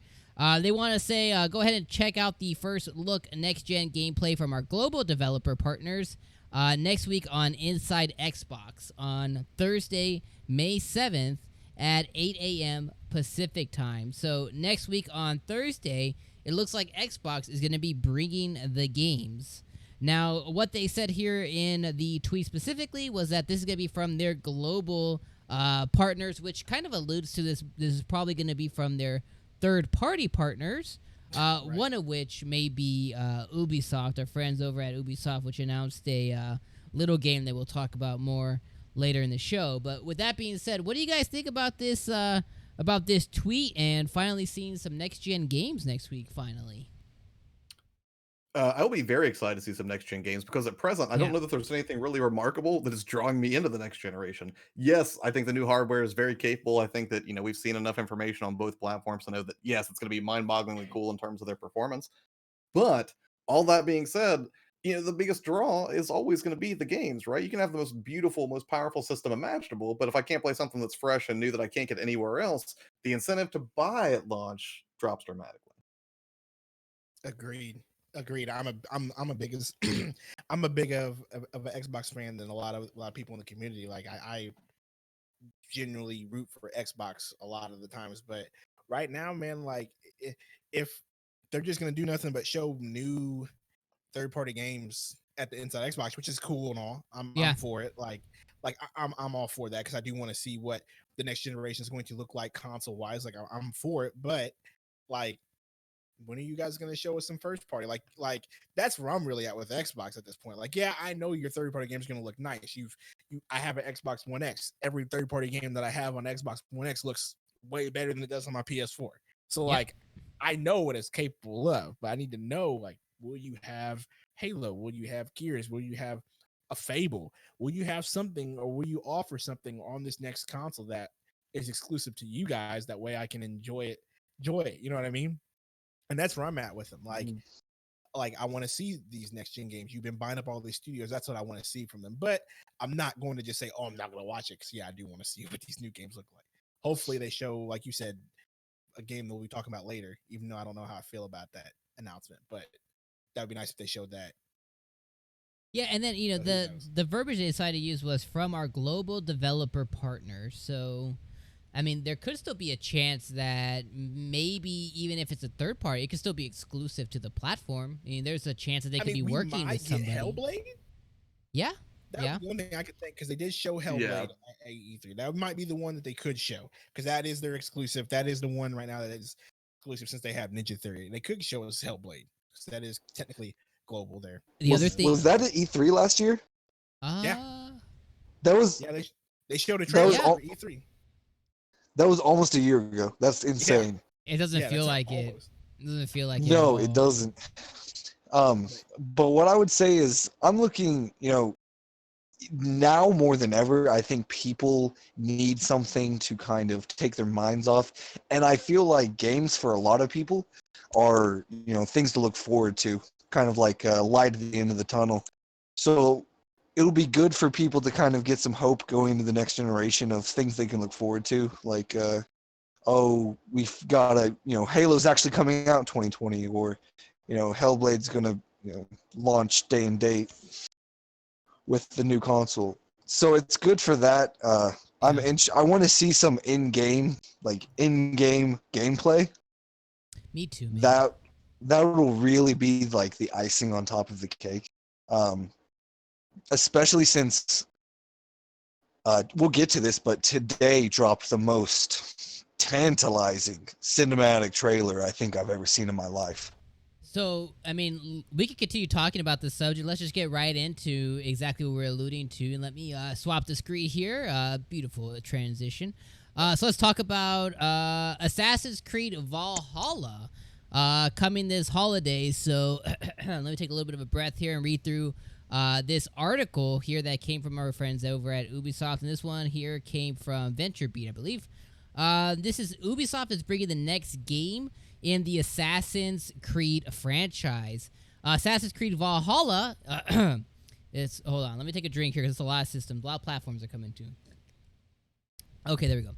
They want to say, go ahead and check out the first look next-gen gameplay from our global developer partners next week on Inside Xbox on Thursday, May 7th at 8 a.m. Pacific time. So next week on Thursday, it looks like Xbox is going to be bringing the games. Now, what they said here in the tweet specifically was that this is going to be from their global partners, which kind of alludes to this. This is probably going to be from their third-party partners, right. One of which may be Ubisoft, our friends over at Ubisoft, which announced a little game that we'll talk about more later in the show. But with that being said, what do you guys think about this tweet and finally seeing some next-gen games next week, finally? I will be very excited to see some next-gen games because at present, I don't know that there's anything really remarkable that is drawing me into the next generation. Yes, I think the new hardware is very capable. I think that, we've seen enough information on both platforms to know that, yes, it's going to be mind-bogglingly cool in terms of their performance. But all that being said, the biggest draw is always going to be the games, right? You can have the most beautiful, most powerful system imaginable, but if I can't play something that's fresh and new that I can't get anywhere else, the incentive to buy at launch drops dramatically. Agreed. I'm a biggest I'm a big of an Xbox fan than a lot of people in the community. Like I genuinely root for Xbox a lot of the times, but right now, man, like if they're just gonna do nothing but show new third-party games at the Inside Xbox, which is cool and all, I'm for it. I'm all for that because I do want to see what the next generation is going to look like console wise. Like I'm for it, but like, when are you guys going to show us some first party? Like that's where I'm really at with Xbox at this point. Like, yeah, I know your third party game is going to look nice. I have an Xbox One X. Every third party game that I have on Xbox One X looks way better than it does on my PS4. So like, I know what it's capable of, but I need to know, like, will you have Halo? Will you have Gears? Will you have a Fable? Will you have something, or will you offer something on this next console that is exclusive to you guys? That way I can enjoy it. You know what I mean? And that's where I'm at with them. Like I want to see these next gen games. You've been buying up all these studios. That's what I want to see from them. But I'm not going to just say, oh, I'm not going to watch it. Because I do want to see what these new games look like. Hopefully they show, like you said, a game that we'll be talking about later, even though I don't know how I feel about that announcement. But that would be nice if they showed that. Yeah, and then, the verbiage they decided to use was from our global developer partners. So, I mean, there could still be a chance that maybe even if it's a third party, it could still be exclusive to the platform. I mean, there's a chance that they could be working with somebody. Hellblade? Yeah. That was one thing I could think, because they did show Hellblade at E3. That might be the one that they could show, because that is their exclusive. That is the one right now that is exclusive since they have Ninja Theory. They could show us Hellblade, because that is technically global there. Was that at E3 last year? Yeah. That was. Yeah, they showed a trailer for E3. That was almost a year ago. That's insane. Yeah. It doesn't feel like it. It doesn't feel like it. No, it doesn't. But what I would say is, I'm looking, now more than ever, I think people need something to kind of take their minds off. And I feel like games for a lot of people are, things to look forward to, kind of like a light at the end of the tunnel. So it'll be good for people to kind of get some hope going into the next generation of things they can look forward to. Like, we've got Halo's actually coming out in 2020, or, Hellblade's going to, launch day and date with the new console. So it's good for that. I want to see some in-game gameplay. Me too, man. That will really be like the icing on top of the cake. especially since we'll get to this, but today dropped the most tantalizing cinematic trailer I think I've ever seen in my life. So, I mean, we could continue talking about this subject. Let's just get right into exactly what we're alluding to. And let me swap the screen here. Beautiful transition. So let's talk about Assassin's Creed Valhalla coming this holiday. So let me take a little bit of a breath here and read through this article here that came from our friends over at Ubisoft. And this one here came from VentureBeat, I believe. This is Ubisoft is bringing the next game in the Assassin's Creed franchise. Assassin's Creed Valhalla. Hold on, let me take a drink here because it's a lot of systems, a lot of platforms are coming to. Okay, there we go.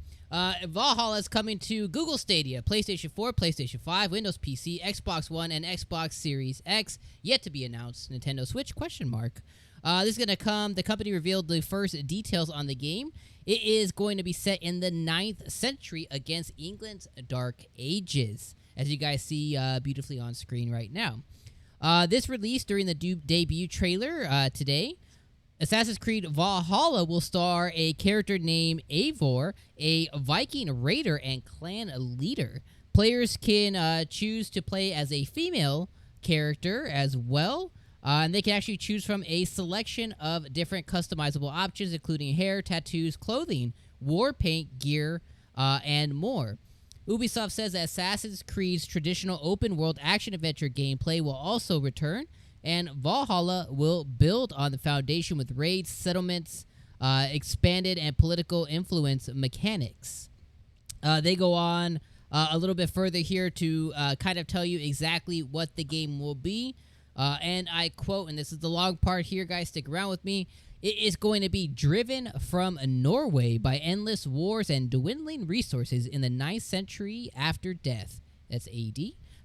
Valhalla is coming to Google Stadia, PlayStation 4, PlayStation 5, Windows PC, Xbox One, and Xbox Series X. Yet to be announced. Nintendo Switch? ? This is going to come. The company revealed the first details on the game. It is going to be set in the 9th century against England's Dark Ages, as you guys see beautifully on screen right now. This released during the debut trailer today. Assassin's Creed Valhalla will star a character named Eivor, a Viking raider and clan leader. Players can choose to play as a female character as well. And they can actually choose from a selection of different customizable options, including hair, tattoos, clothing, war paint, gear, and more. Ubisoft says that Assassin's Creed's traditional open-world action-adventure gameplay will also return, and Valhalla will build on the foundation with raids, settlements, expanded and political influence mechanics. They go on a little bit further here to kind of tell you exactly what the game will be. And I quote, and this is the long part here, guys, stick around with me. It is going to be driven from Norway by endless wars and dwindling resources in the 9th century after death. That's AD.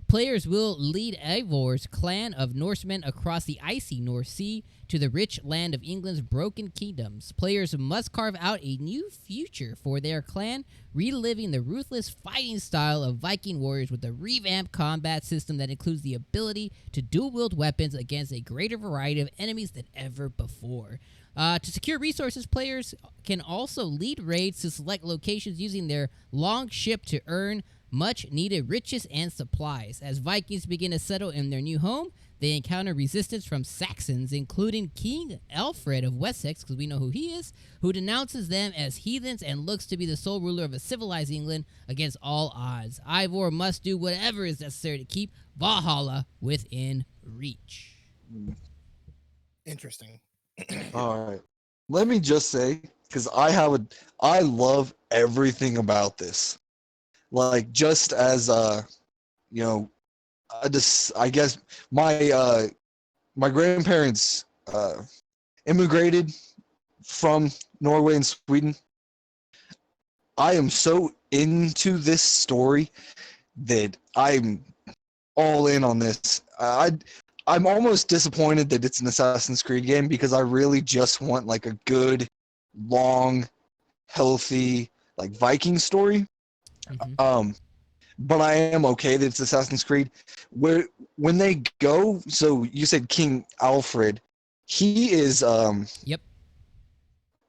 Players will lead Eivor's clan of Norsemen across the icy North Sea to the rich land of England's broken kingdoms. Players must carve out a new future for their clan, reliving the ruthless fighting style of Viking warriors with a revamped combat system that includes the ability to dual-wield weapons against a greater variety of enemies than ever before. To secure resources, players can also lead raids to select locations using their long ship to earn much-needed riches and supplies. As Vikings begin to settle in their new home, they encounter resistance from Saxons, including King Alfred of Wessex, because we know who he is, who denounces them as heathens and looks to be the sole ruler of a civilized England against all odds. Eivor must do whatever is necessary to keep Valhalla within reach. Interesting. All right. Let me just say, because I love everything about this. Like, just as you know, I guess my grandparents immigrated from Norway and Sweden. I am so into this story that I'm all in on this. I'm almost disappointed that it's an Assassin's Creed game because I really just want like a good, long, healthy, like Viking story. Mm-hmm. But I am okay that it's Assassin's Creed. When they go, so you said King Alfred, he is Yep.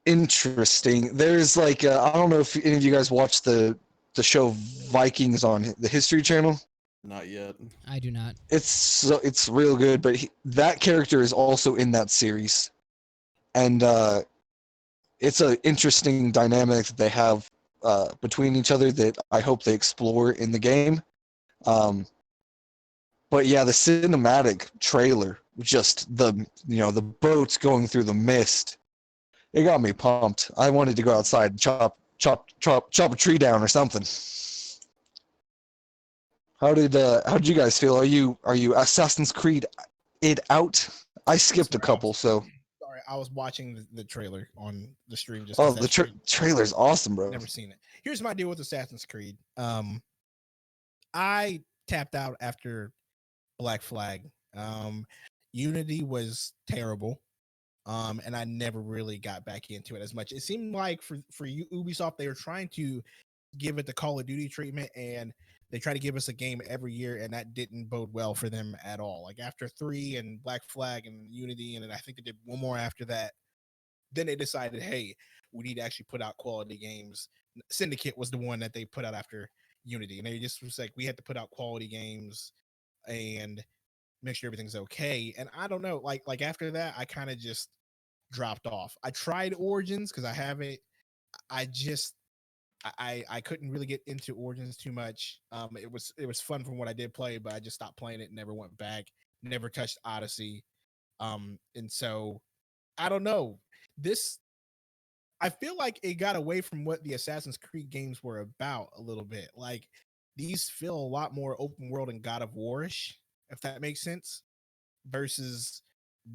interesting. There's like I don't know if any of you guys watched the show Vikings on the History Channel. Not yet. I do not. It's real good, but that character is also in that series, and it's an interesting dynamic that they have between each other that I hope they explore in the game. But yeah, the cinematic trailer, just the boats going through the mist, it got me pumped. I wanted to go outside and chop a tree down or something. How did you guys feel? Are you Assassin's Creed it out? I skipped a couple, so. Sorry, I was watching the trailer on the stream. Just Oh, the trailer's awesome, bro. Never seen it. Here's my deal with Assassin's Creed. I tapped out after Black Flag. Unity was terrible. And I never really got back into it as much. It seemed like for you, Ubisoft, they were trying to give it the Call of Duty treatment, and they try to give us a game every year, and that didn't bode well for them at all. Like after 3 and Black Flag and Unity, and then I think they did one more after that. Then they decided, hey, we need to actually put out quality games. Syndicate was the one that they put out after Unity, and they just was like, we had to put out quality games and make sure everything's okay. And I don't know, like after that, I kind of just dropped off. I tried Origins because I have it. I just I couldn't really get into Origins too much. It was fun from what I did play, but I just stopped playing it, never went back, never touched Odyssey. And so I don't know. This I feel like it got away from what the Assassin's Creed games were about a little bit. Like these feel a lot more open world and God of Warish, if that makes sense, versus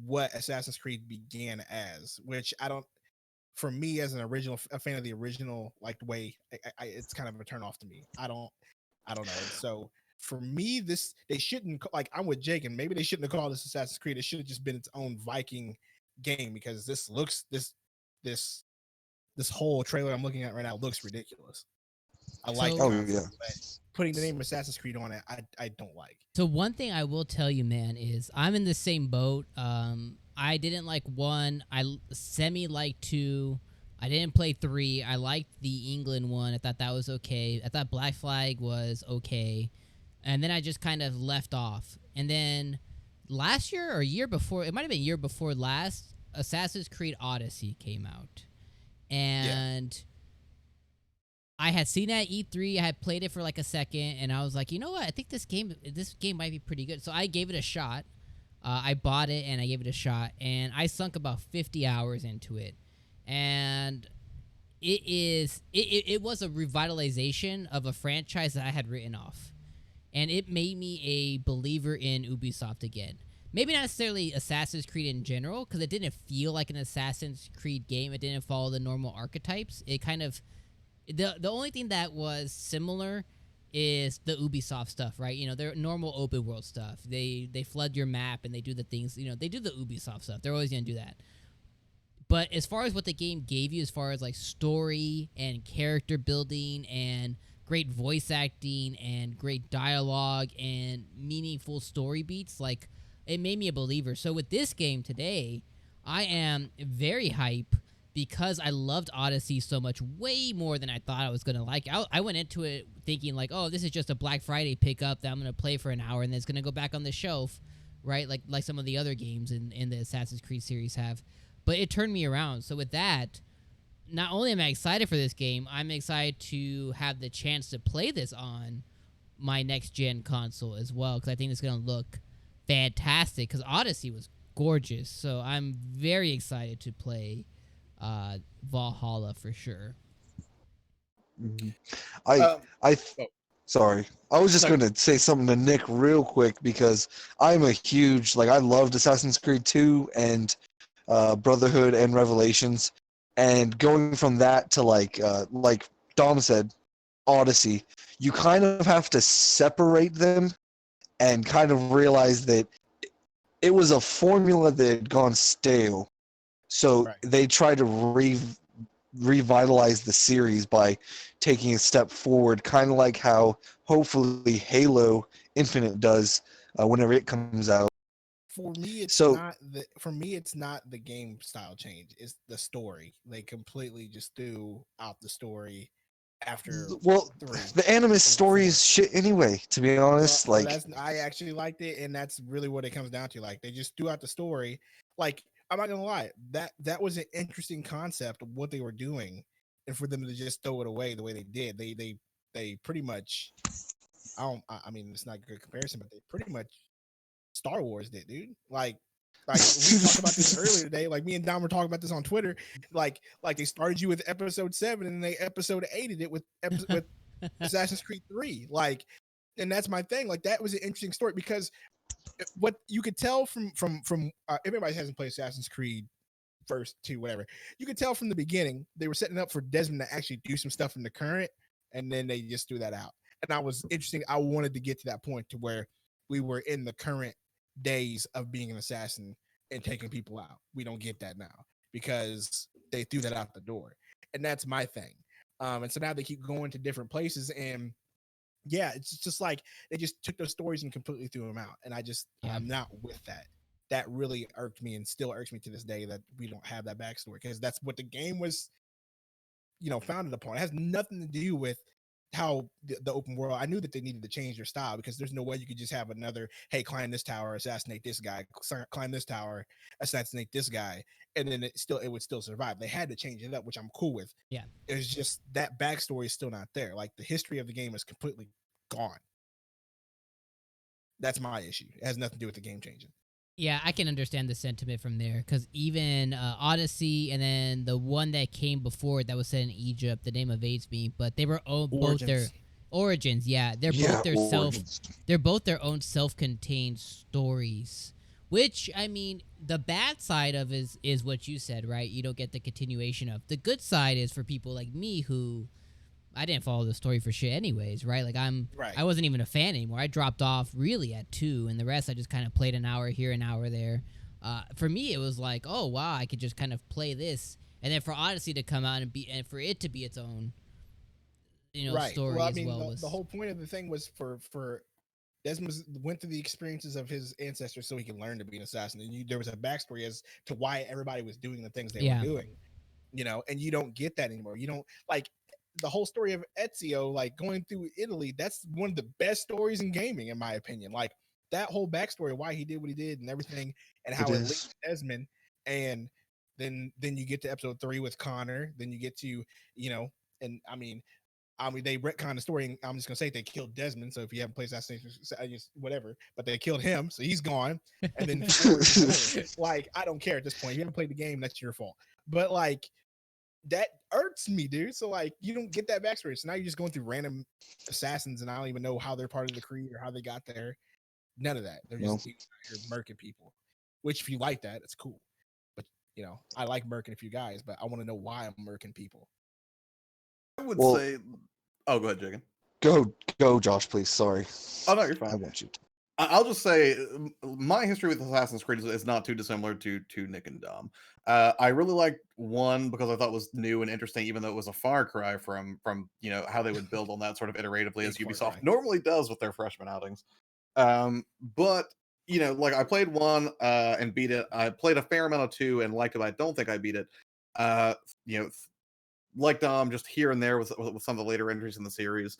what Assassin's Creed began as, which I don't. For me, as an original a fan of the original, like the way it's kind of a turn off to me. I don't know. And so for me, this they shouldn't like. I'm with Jake, and maybe they shouldn't have called this Assassin's Creed. It should have just been its own Viking game because this this whole trailer I'm looking at right now looks ridiculous. I like the So, Oh concept, yeah. but putting the name Assassin's Creed on it, I don't like. so one thing I will tell you, man, is I'm in the same boat. I didn't like 1. I semi liked 2. I didn't play 3. I liked the England one. I thought that was okay. I thought Black Flag was okay. And then I just kind of left off. And then last year or a year before, it might have been a year before last, Assassin's Creed Odyssey came out. And I had seen that at E3. I had played it for like a second, and I was like, you know what? I think this game might be pretty good. So I gave it a shot. I bought it and I gave it a shot, and I sunk about 50 hours into it. And it was a revitalization of a franchise that I had written off, and it made me a believer in Ubisoft again. Maybe not necessarily Assassin's Creed in general, because it didn't feel like an Assassin's Creed game. It didn't follow the normal archetypes. It kind of the only thing that was similar is the Ubisoft stuff, right? You know, their normal open world stuff. They flood your map and they do the things, you know, they do the Ubisoft stuff. They're always going to do that. But as far as what the game gave you, as far as like story and character building and great voice acting and great dialogue and meaningful story beats, like it made me a believer. So with this game today, I am very hype because I loved Odyssey so much, way more than I thought I was going to like. I went into it thinking like, oh, this is just a Black Friday pickup that I'm going to play for an hour and then it's going to go back on the shelf, right? Like some of the other games in the Assassin's Creed series have. But it turned me around. So with that, not only am I excited for this game, I'm excited to have the chance to play this on my next gen console as well, because I think it's going to look fantastic, because Odyssey was gorgeous. So I'm very excited to play Valhalla for sure. Mhm. Um, I oh, sorry. I was just no, gonna say something to Nick real quick because I'm a huge I loved Assassin's Creed 2 and Brotherhood and Revelations, and going from that to like Dom said, Odyssey, you kind of have to separate them and kind of realize that it was a formula that had gone stale. So Right. they tried to revitalize the series by taking a step forward, kind of like how hopefully Halo Infinite does whenever it comes out. For me, So, it's not the game style change. It's the story. They completely just threw out the story after well, 3 the anime or story 4. is shit anyway, to be honest. Well, Like, that's I actually liked it, and that's really what it comes down to. Like they just threw out the story. Like I'm not gonna lie, that was an interesting concept of what they were doing, and for them to just throw it away the way they did, they pretty much. I mean, it's not a good comparison, but they pretty much Star Wars did, dude. Like we talked about this earlier today. Like me and Dom were talking about this on Twitter. Like they started you with Episode 7, and they Episode 8'd it with Assassin's Creed 3. Like, and that's my thing. Like that was an interesting story because what you could tell from if anybody hasn't played Assassin's Creed first 2, whatever, you could tell from the beginning they were setting up for Desmond to actually do some stuff in the current, and then they just threw that out. And I was interesting. I wanted to get to that point to where we were in the current days of being an assassin and taking people out. We don't get that now because they threw that out the door, and that's my thing. And so now they keep going to different places, and yeah, it's just like they just took those stories and completely threw them out. And Yeah. I'm not with that. That really irked me and still irks me to this day that we don't have that backstory, because that's what the game was, founded upon. It has nothing to do with how the open world. I knew that they needed to change their style, because there's no way you could just have another, hey, climb this tower, assassinate this guy, climb this tower, assassinate this guy, and then it would still survive. They had to change it up, which I'm cool with. Yeah. It's just that backstory is still not there. Like, the history of the game is completely gone. That's my issue. It has nothing to do with the game changing. Yeah, I can understand the sentiment from there, because even Odyssey and then the one that came before it that was set in Egypt, the name of AIDS me, but they were both their origins. Yeah, they're both their Origins. they're both their own self-contained stories. Which, I mean, the bad side of is what you said, right? You don't get the continuation of. The good side is for people like me who I didn't follow the story for shit anyways, right? Like Right. I wasn't even a fan anymore. I dropped off really at 2, and the rest I just kind of played an hour here, an hour there. For me, it was like, oh wow, I could just kind of play this, and then for Odyssey to come out and for it to be its own, Right. story Well, I as mean, well. the whole point of the thing was for Desmond went through the experiences of his ancestors so he could learn to be an assassin. And there was a backstory as to why everybody was doing the things they were doing, and you don't get that anymore. You don't, like, the whole story of Ezio, like, going through Italy. That's one of the best stories in gaming, in my opinion. Like, that whole backstory, why he did what he did and everything, and how it linked to Desmond. And then you get to episode 3 with Connor. Then you get to, and I mean, they retcon the story, and I'm just gonna say they killed Desmond. So if you haven't played Assassination, whatever, but they killed him, so he's gone. And then, like, I don't care at this point. If you haven't played the game, that's your fault. But, like, that irks me, dude. So, like, you don't get that backstory. So now you're just going through random assassins, and I don't even know how they're part of the Creed or how they got there. None of that. They're just you're murking people. Which, if you like that, it's cool. But I like murking a few guys, but I want to know why I'm murking people. I would say, oh, go ahead, Jagan. Go, Josh, please. Sorry. Oh no, you're fine. I want you to. I'll just say my history with Assassin's Creed is not too dissimilar to Nick and Dom. I really liked 1 because I thought it was new and interesting, even though it was a far cry from how they would build on that sort of iteratively as Ubisoft normally does with their freshman outings. But like, I played 1 and beat it. I played a fair amount of 2 and liked it. I don't think I beat it. Like Dom, just here and there with some of the later entries in the series.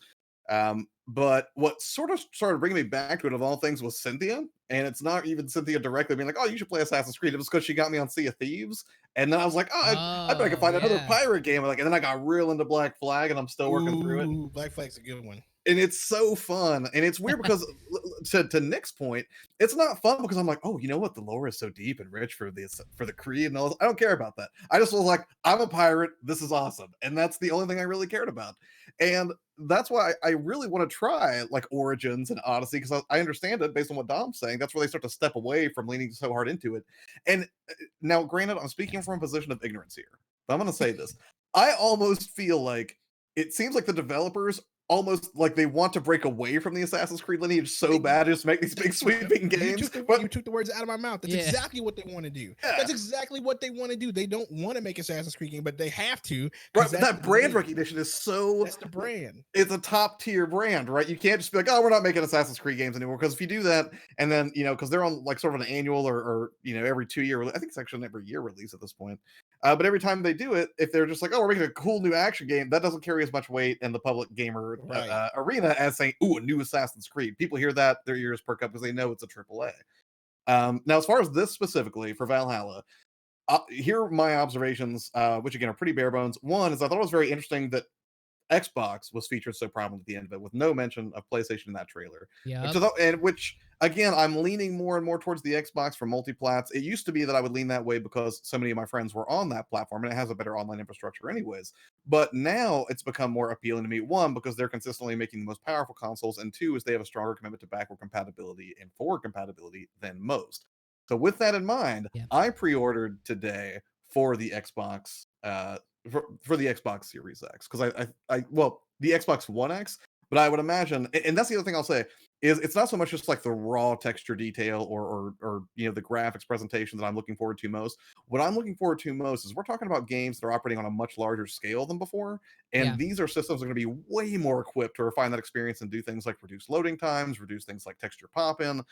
But what sort of started bringing me back to it, of all things, was Cynthia. And it's not even Cynthia directly being like, oh, you should play Assassin's Creed. It was because she got me on Sea of Thieves. And then I was like, I bet I can find another pirate game. And then I got real into Black Flag, and I'm still working through it. Black Flag's a good one. And it's so fun. And it's weird because to Nick's point, it's not fun because I'm like, oh, you know what? The lore is so deep and rich for the Creed and all this. I don't care about that. I just was like, I'm a pirate. This is awesome. And that's the only thing I really cared about. And that's why I really want to try, like, Origins and Odyssey, because I understand it based on what Dom's saying. That's where they start to step away from leaning so hard into it. And now, granted, I'm speaking from a position of ignorance here, but I'm going to say this. I almost feel like it seems like the developers almost like they want to break away from the Assassin's Creed lineage so bad, just make these big sweeping games. You took the words out of my mouth. That's exactly what they want to do. Yeah. That's exactly what they want to do. They don't want to make Assassin's Creed game, but they have to. Right, that brand recognition is so... That's the brand. It's a top tier brand, right? You can't just be like, oh, we're not making Assassin's Creed games anymore. Because if you do that, and then, because they're on, like, sort of an annual or every 2 year, I think it's actually an every year release at this point. But every time they do it, if they're just like, oh, we're making a cool new action game, that doesn't carry as much weight in the public gamer arena as saying, ooh, a new Assassin's Creed. People hear that, their ears perk up because they know it's a AAA. Now, as far as this specifically for Valhalla, here are my observations, which again are pretty bare bones. One is I thought it was very interesting that Xbox was featured so prominently at the end of it, with no mention of PlayStation in that trailer. Yeah. And which, again, I'm leaning more and more towards the Xbox for multiplats. It used to be that I would lean that way because so many of my friends were on that platform, and it has a better online infrastructure anyways. But now it's become more appealing to me, 1, because they're consistently making the most powerful consoles, and 2, is they have a stronger commitment to backward compatibility and forward compatibility than most. So with that in mind, I pre-ordered today for the Xbox, for the Xbox Series X, because the Xbox One X, But I would imagine, and that's the other thing I'll say, is it's not so much just like the raw texture detail or you know, the graphics presentation that I'm looking forward to most. What I'm looking forward to most is we're talking about games that are operating on a much larger scale than before, and these are systems that are going to be way more equipped to refine that experience and do things like reduce loading times, reduce things like texture pop-in,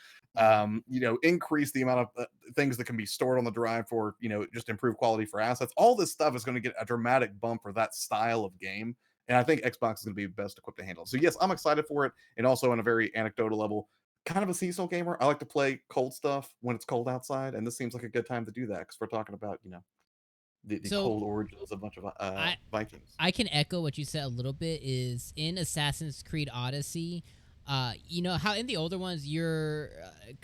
you know, increase the amount of things that can be stored on the drive for, you know, just improve quality for assets. All this stuff is going to get a dramatic bump for that style of game. And I think Xbox is going to be best equipped to handle it. So yes, I'm excited for it. And also on a very anecdotal level, kind of a seasonal gamer. I like to play cold stuff when it's cold outside. And this seems like a good time to do that because we're talking about, you know, the So cold origins of a bunch of Vikings. I can echo what you said a little bit. Is in Assassin's Creed Odyssey, you know how in the older ones you're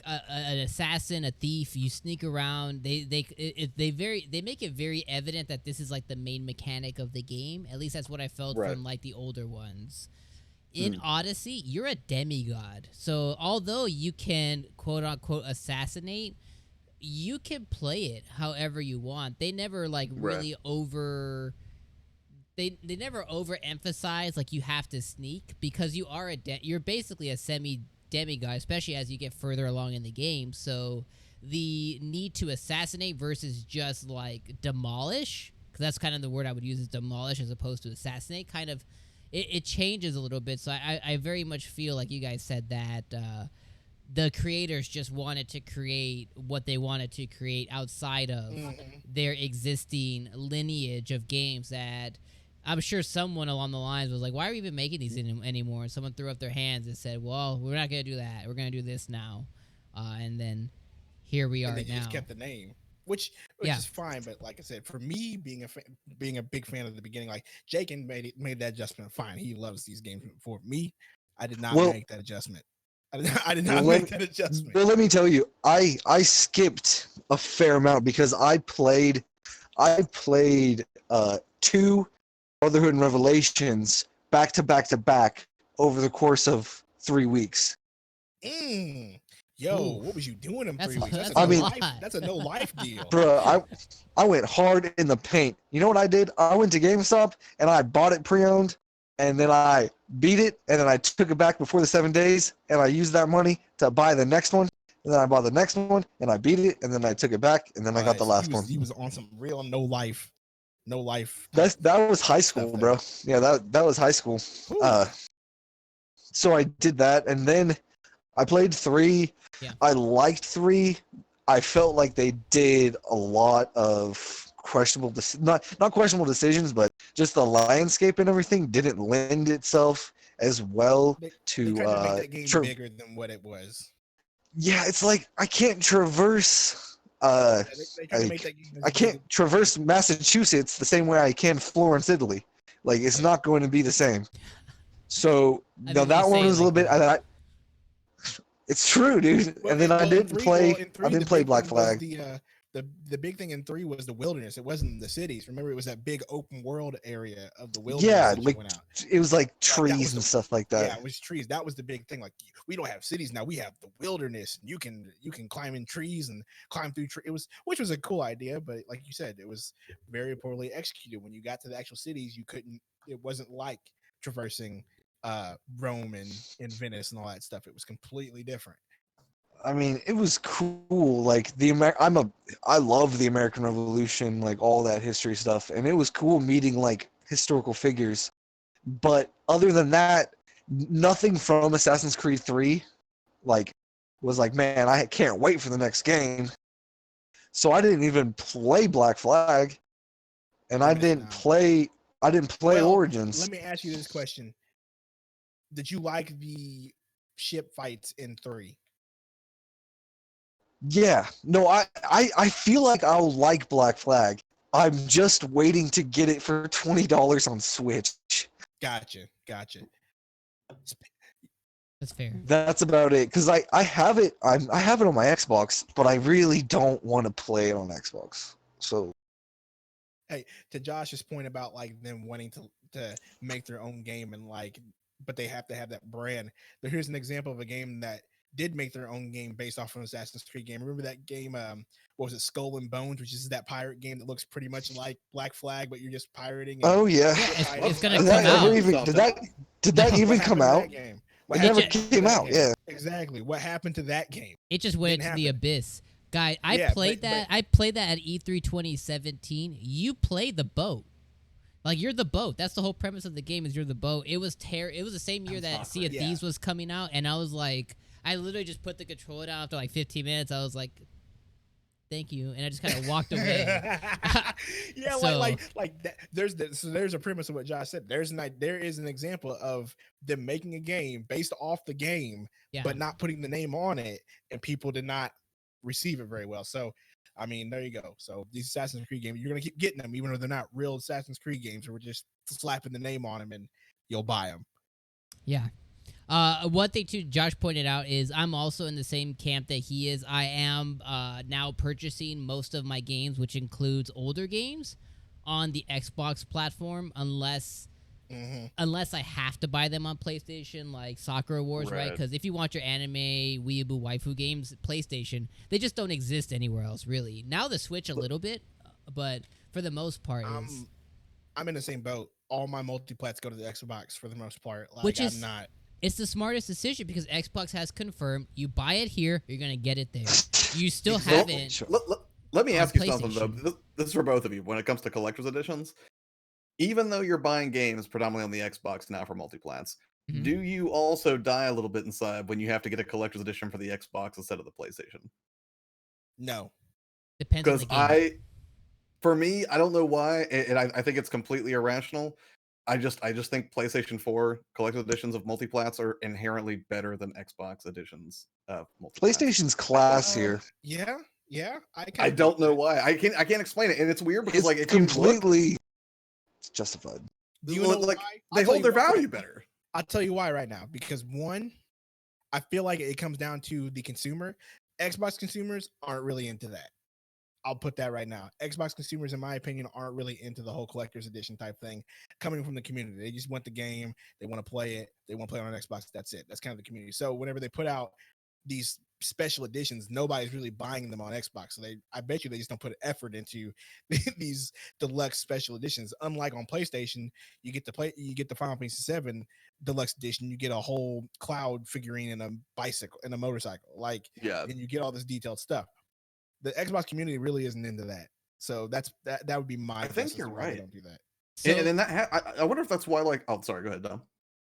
an assassin, a thief. You sneak around. They make it very evident that this is like the main mechanic of the game. At least that's what I felt from like the older ones. In Odyssey, you're a demigod. So although you can quote unquote assassinate, you can play it however you want. They never like really they never overemphasize like you have to sneak because you are you're basically a semi demigod, especially as you get further along in the game. So the need to assassinate versus just like demolish, because that's kind of the word I would use, is demolish as opposed to assassinate, kind of it changes a little bit. So I very much feel like you guys said that the creators just wanted to create what they wanted to create outside of their existing lineage of games that I'm sure someone along the lines was like, why are we even making these anymore? And someone threw up their hands and said, well, we're not going to do that. We're going to do this now. And then here we are and they now. just kept the name, which is fine. But like I said, for me, being a big fan at the beginning, like Jakin made that adjustment. Fine, he loves these games. For me, I did not make that adjustment. I did not make that adjustment. Well, let me tell you, I skipped a fair amount because I played 2 Brotherhood and Revelations back to back to back over the course of 3 weeks. Yo, what was you doing in 3 weeks? That's a no life deal. Bro, I went hard in the paint. You know what I did? I went to GameStop and I bought it pre-owned, and then I beat it, and then I took it back before the 7 days, and I used that money to buy the next one, and then I bought the next one, and I beat it, and then I took it back, and then I got the last one. He was on some real no life. That was high school, bro. Yeah, that was high school. So I did that, and then I played 3. Yeah. I liked 3. I felt like they did a lot of questionable, not questionable decisions, but just the landscape and everything didn't lend itself as well to. They tried to make that game bigger than what it was. Yeah, it's like I can't traverse. I can't traverse Massachusetts the same way I can Florence, Italy. Like it's not going to be the same. So now that one was a little bit. It's true, dude. And then I didn't play Black Flag. The big thing in 3 was the wilderness. It wasn't the cities. Remember, it was that big open world area of the wilderness. Yeah, like it was like trees and stuff like that. Yeah, it was trees. That was the big thing. Like we don't have cities now. We have the wilderness. You can climb in trees and climb through trees. Which was a cool idea, but like you said, it was very poorly executed. When you got to the actual cities, you couldn't. It wasn't like traversing Rome and Venice and all that stuff. It was completely different. I mean, it was cool. Like I love the American Revolution, like all that history stuff, and it was cool meeting like historical figures. But other than that, nothing from Assassin's Creed 3, like, was like, man, I can't wait for the next game. So I didn't even play Black Flag, and I didn't play Origins. Let me ask you this question: did you like the ship fights in 3? Yeah, no, I feel like I'll like Black Flag. I'm just waiting to get it for $20 on Switch. Gotcha. That's fair. That's about it. Because I have it. I have it on my Xbox, but I really don't want to play it on Xbox. So, hey, to Josh's point about like them wanting to make their own game and like, but they have to have that brand. But here's an example of a game that did make their own game based off of an Assassin's Creed game. Remember that game? What was it? Skull and Bones, which is that pirate game that looks pretty much like Black Flag, but you're just pirating. Oh yeah. Yeah, it's gonna Did come that out. ever even, did that No. even What come happened to out? that game? It never came out. Yeah. Exactly. What happened to that game? It just went Didn't into the happen. abyss. Guy, I Yeah, played but- that. I played that at E3 2017. You play the boat. Like, you're the boat. That's the whole premise of the game, is you're the boat. It was It was the same year that Sea of Thieves was coming out, and I was like, I literally just put the controller down after like 15 minutes. I was like, thank you, and I just kind of walked away. Yeah, So- like that, there's a premise of what Josh said. There is an example of them making a game based off the game, Yeah. but not putting the name on it, and people did not receive it very well. So, I mean, there you go. So these Assassin's Creed games, you're gonna keep getting them, even though they're not real Assassin's Creed games, or we're just slapping the name on them, and you'll buy them. Yeah. One thing too, Josh pointed out is I'm also in the same camp that he is. I am now purchasing most of my games, which includes older games, on the Xbox platform, unless I have to buy them on PlayStation, like Sakura Wars, right? Right. Because if you want your anime, weeaboo, waifu games, PlayStation, they just don't exist anywhere else, really. Now the Switch a little bit, but for the most part, is I'm in the same boat. All my multiplats go to the Xbox for the most part. Like, Which I'm is- not. it's the smartest decision because Xbox has confirmed you buy it here, you're gonna get it there. You still Exactly. haven't. Sure. Let me On ask you something though. PlayStation. This is for both of you. When it comes to collector's editions, even though you're buying games predominantly on the Xbox now for multiplats, Mhm. do you also die a little bit inside when you have to get a collector's edition for the Xbox instead of the PlayStation? No. Depends on Because the game. for me, I don't know why, and I think it's completely irrational. I just think PlayStation 4 collector's editions of multiplats are inherently better than Xbox editions of multiplats. PlayStation's class here. Yeah. I don't know why. I can't explain it, and it's weird because It's like if you look, completely justified. Do you know like why? they I'll tell hold you their why. value better. I'll tell you why right now. Because one, I feel like it comes down to the consumer. Xbox consumers aren't really into that. I'll put that right now. Xbox consumers, in my opinion, aren't really into the whole collector's edition type thing coming from the community. They just want the game. They want to play it. They want to play it on Xbox. That's it. That's kind of the community. So whenever they put out these special editions, nobody's really buying them on Xbox. So I bet you they just don't put effort into these deluxe special editions. Unlike on PlayStation, you get the Final Fantasy 7 deluxe edition. You get a whole Cloud figurine and a bicycle and a motorcycle. Like, Yeah, and you get all this detailed stuff. The Xbox community really isn't into that. So that would be my. I guess think as to you're why they right. Don't do that. So, and then I wonder if that's why. Like, oh, sorry, go ahead, Dom.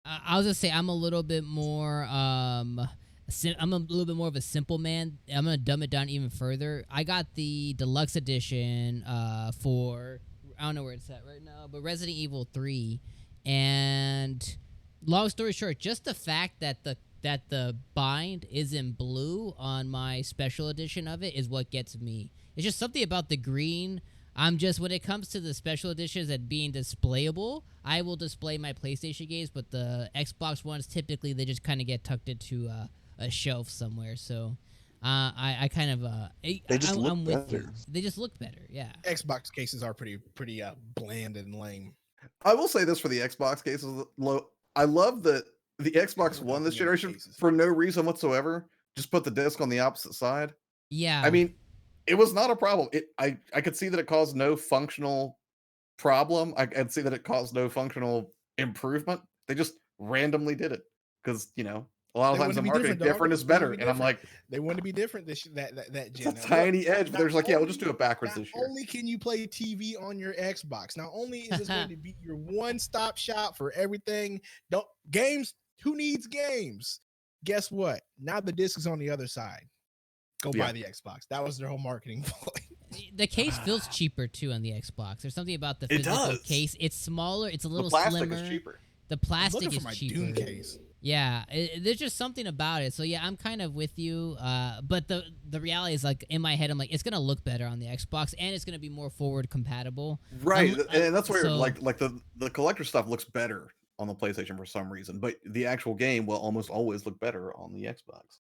I was gonna say I'm a little bit more I'm a little bit more of a simple man. I'm gonna dumb it down even further. I got the deluxe edition for, I don't know where it's at right now, but Resident Evil 3, and long story short, just the fact that the bind is in blue on my special edition of it is what gets me. It's just something about the green. I'm just, when it comes to the special editions and being displayable, I will display my PlayStation games, but the Xbox ones, typically they just kind of get tucked into a shelf somewhere. So I kind of They just look I'm with better. you. They just look better. Yeah. Xbox cases are pretty bland and lame. I will say this for the Xbox cases. I love that the Xbox Never One this got any generation, cases. for no reason whatsoever, just put the disc on the opposite side. Yeah. I mean, it was not a problem. I could see that it caused no functional problem. I'd see that it caused no functional improvement. They just randomly did it because a lot of They times the wanted to be marketing different, dog. different They is wanted to better, be and I'm different. like, They want to be different that it's gen. a Now, tiny edge, but not they're just like, yeah, we'll just do only- it backwards Not this year. only can you play TV on your Xbox, not only is this going to be your one-stop shop for everything. Games. Who needs games? Guess what? Now the disc is on the other side. Go Yeah. buy the Xbox. That was their whole marketing ploy. the case feels cheaper too on the Xbox. There's something about the It physical does. case. It's smaller. It's a The little plastic slimmer. is cheaper. The I'm plastic looking is for my cheaper. Dune case. Yeah, there's just something about it. So yeah, I'm kind of with you. But the reality is, like, in my head, I'm like, it's gonna look better on the Xbox, and it's gonna be more forward compatible. Right, I'm- and that's where so- like the collector stuff looks better on the PlayStation for some reason, but the actual game will almost always look better on the Xbox.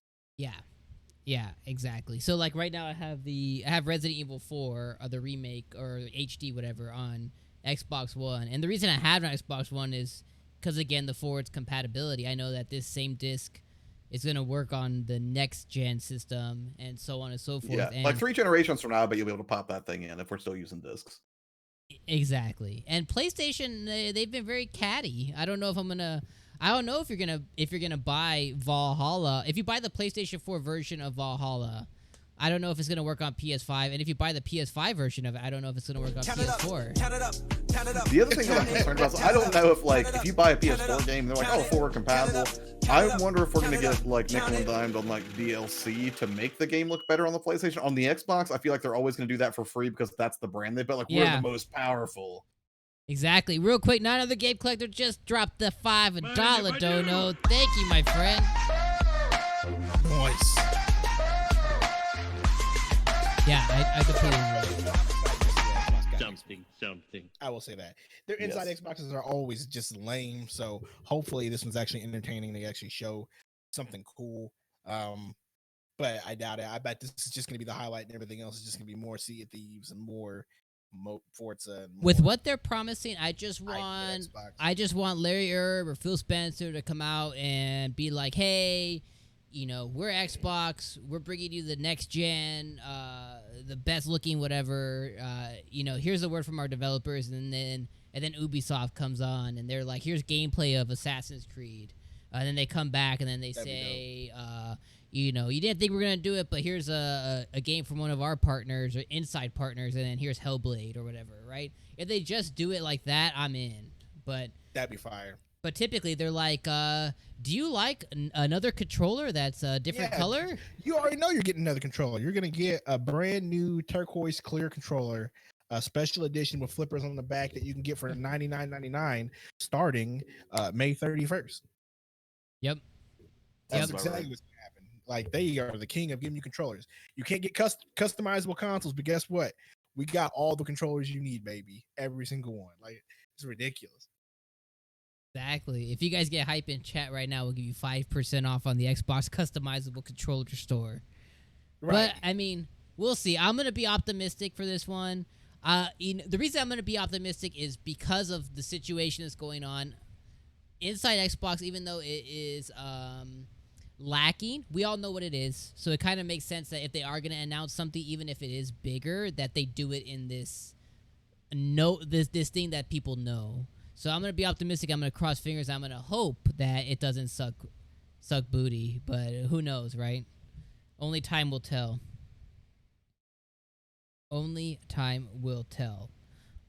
Yeah, exactly. So like right now, I have Resident Evil 4, or the remake or HD whatever on Xbox One, and the reason I have it on Xbox One is because, again, the forward compatibility. I know that this same disc it's gonna work on the next gen system and so on and so forth. Yeah, And like 3 generations from now, but you'll be able to pop that thing in if we're still using discs. exactly. And PlayStation, they've been very catty. I don't know if you're gonna buy Valhalla. If you buy the PlayStation 4 version of Valhalla, I don't know if it's gonna work on PS5. And if you buy the PS5 version of it, I don't know if it's gonna work on PS4. The other thing that I'm concerned about is I don't know if you buy a PS4 game, they're like, oh, forward compatible. I wonder if we're gonna get like nickel and dimed on like DLC to make the game look better on the PlayStation. On the Xbox, I feel like they're always gonna do that for free because that's the brand they built. Like, we're the most powerful. Exactly. Real quick, not another game collector just dropped the $5 dono. Thank you, my friend. Nice. Yeah, I completely agree. Something. I will say that their inside Xboxes are always just lame. So hopefully this one's actually entertaining. They actually show something cool. But I doubt it. I bet this is just going to be the highlight, and everything else is just going to be more Sea of Thieves and more Forza. And more With what they're promising, I just want Larry Erb or Phil Spencer to come out and be like, "Hey, we're Xbox. We're bringing you the next gen, the best looking whatever. Here's the word from our developers." And then Ubisoft comes on and they're like, "Here's gameplay of Assassin's Creed." And then they come back and then they say, you didn't think we were gonna do it, but here's a game from one of our partners or inside partners, and then here's Hellblade or whatever, right? If they just do it like that, I'm in. But that'd be fire. But typically they're like, do you like another controller that's a different color? You already know you're getting another controller. You're going to get a brand new turquoise clear controller, a special edition with flippers on the back that you can get for $99.99 starting May 31st. Yep. That's exactly what's going to happen. Like, they are the king of giving you controllers. You can't get customizable consoles, but guess what? We got all the controllers you need, baby. Every single one. Like, it's ridiculous. Exactly. If you guys get hype in chat right now, we'll give you 5% off on the Xbox customizable controller store. Right. But I mean, we'll see. I'm gonna be optimistic for this one. The reason I'm gonna be optimistic is because of the situation that's going on inside Xbox. Even though it is lacking, we all know what it is. So it kind of makes sense that if they are gonna announce something, even if it is bigger, that they do it in this thing that people know. So I'm going to be optimistic. I'm going to cross fingers. I'm going to hope that it doesn't suck booty. But who knows, right? Only time will tell. Only time will tell.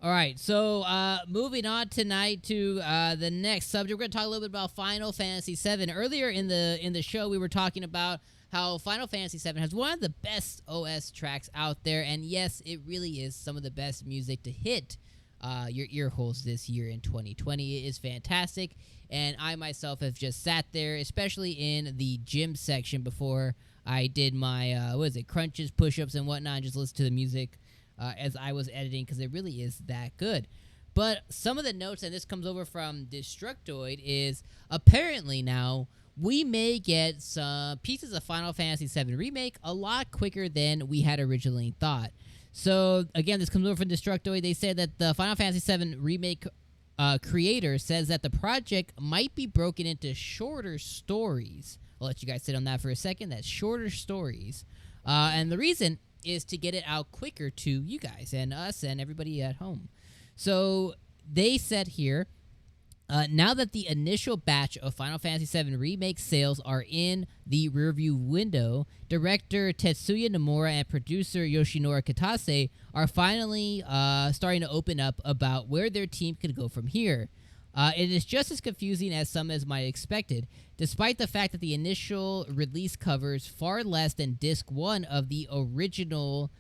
All right, so moving on tonight to the next subject. We're going to talk a little bit about Final Fantasy VII. Earlier in the show, we were talking about how Final Fantasy VII has one of the best OS tracks out there. And yes, it really is some of the best music to hit your ear holes this year in 2020. It is fantastic, and I myself have just sat there, especially in the gym section before I did my crunches, push-ups, and whatnot, and just listened to the music as I was editing, because it really is that good. But some of the notes, and this comes over from Destructoid, is apparently now we may get some pieces of Final Fantasy VII Remake a lot quicker than we had originally thought. So, again, this comes over from Destructoid. They said that the Final Fantasy VII Remake creator says that the project might be broken into shorter stories. I'll let you guys sit on that for a second. That's shorter stories. And the reason is to get it out quicker to you guys and us and everybody at home. So, they said here, now that the initial batch of Final Fantasy VII Remake sales are in the rearview window, director Tetsuya Nomura and producer Yoshinori Kitase are finally starting to open up about where their team could go from here. It is just as confusing as some as might expected, despite the fact that the initial release covers far less than Disc 1 of the original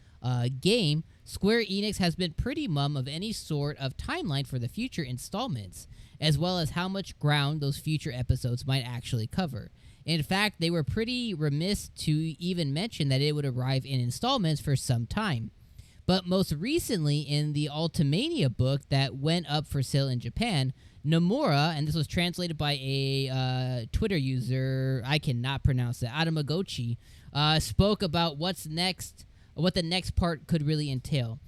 game. Square Enix has been pretty mum of any sort of timeline for the future installments, as well as how much ground those future episodes might actually cover. In fact, they were pretty remiss to even mention that it would arrive in installments for some time. But most recently, in the Ultimania book that went up for sale in Japan, Nomura, and this was translated by a Twitter user, I cannot pronounce it, Adamagochi, spoke about what the next part could really entail.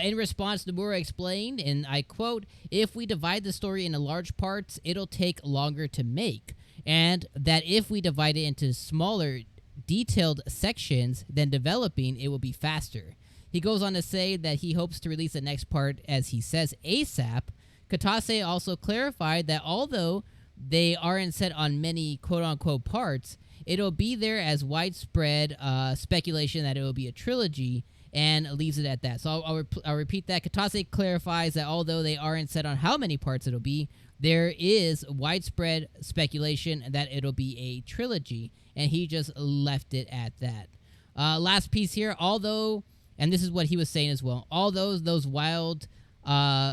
In response, Nomura explained, and I quote, "If we divide the story into large parts, it'll take longer to make. and that if we divide it into smaller, detailed sections, then developing it will be faster. He goes on to say that he hopes to release the next part, as he says, ASAP. Katase also clarified that although they aren't set on many quote-unquote parts, it'll be there as widespread speculation that it will be a trilogy, and leaves it at that. So I'll repeat that. Katase clarifies that although they aren't set on how many parts it'll be, there is widespread speculation that it'll be a trilogy, and he just left it at that. Last piece here, although, and this is what he was saying as well, although those wild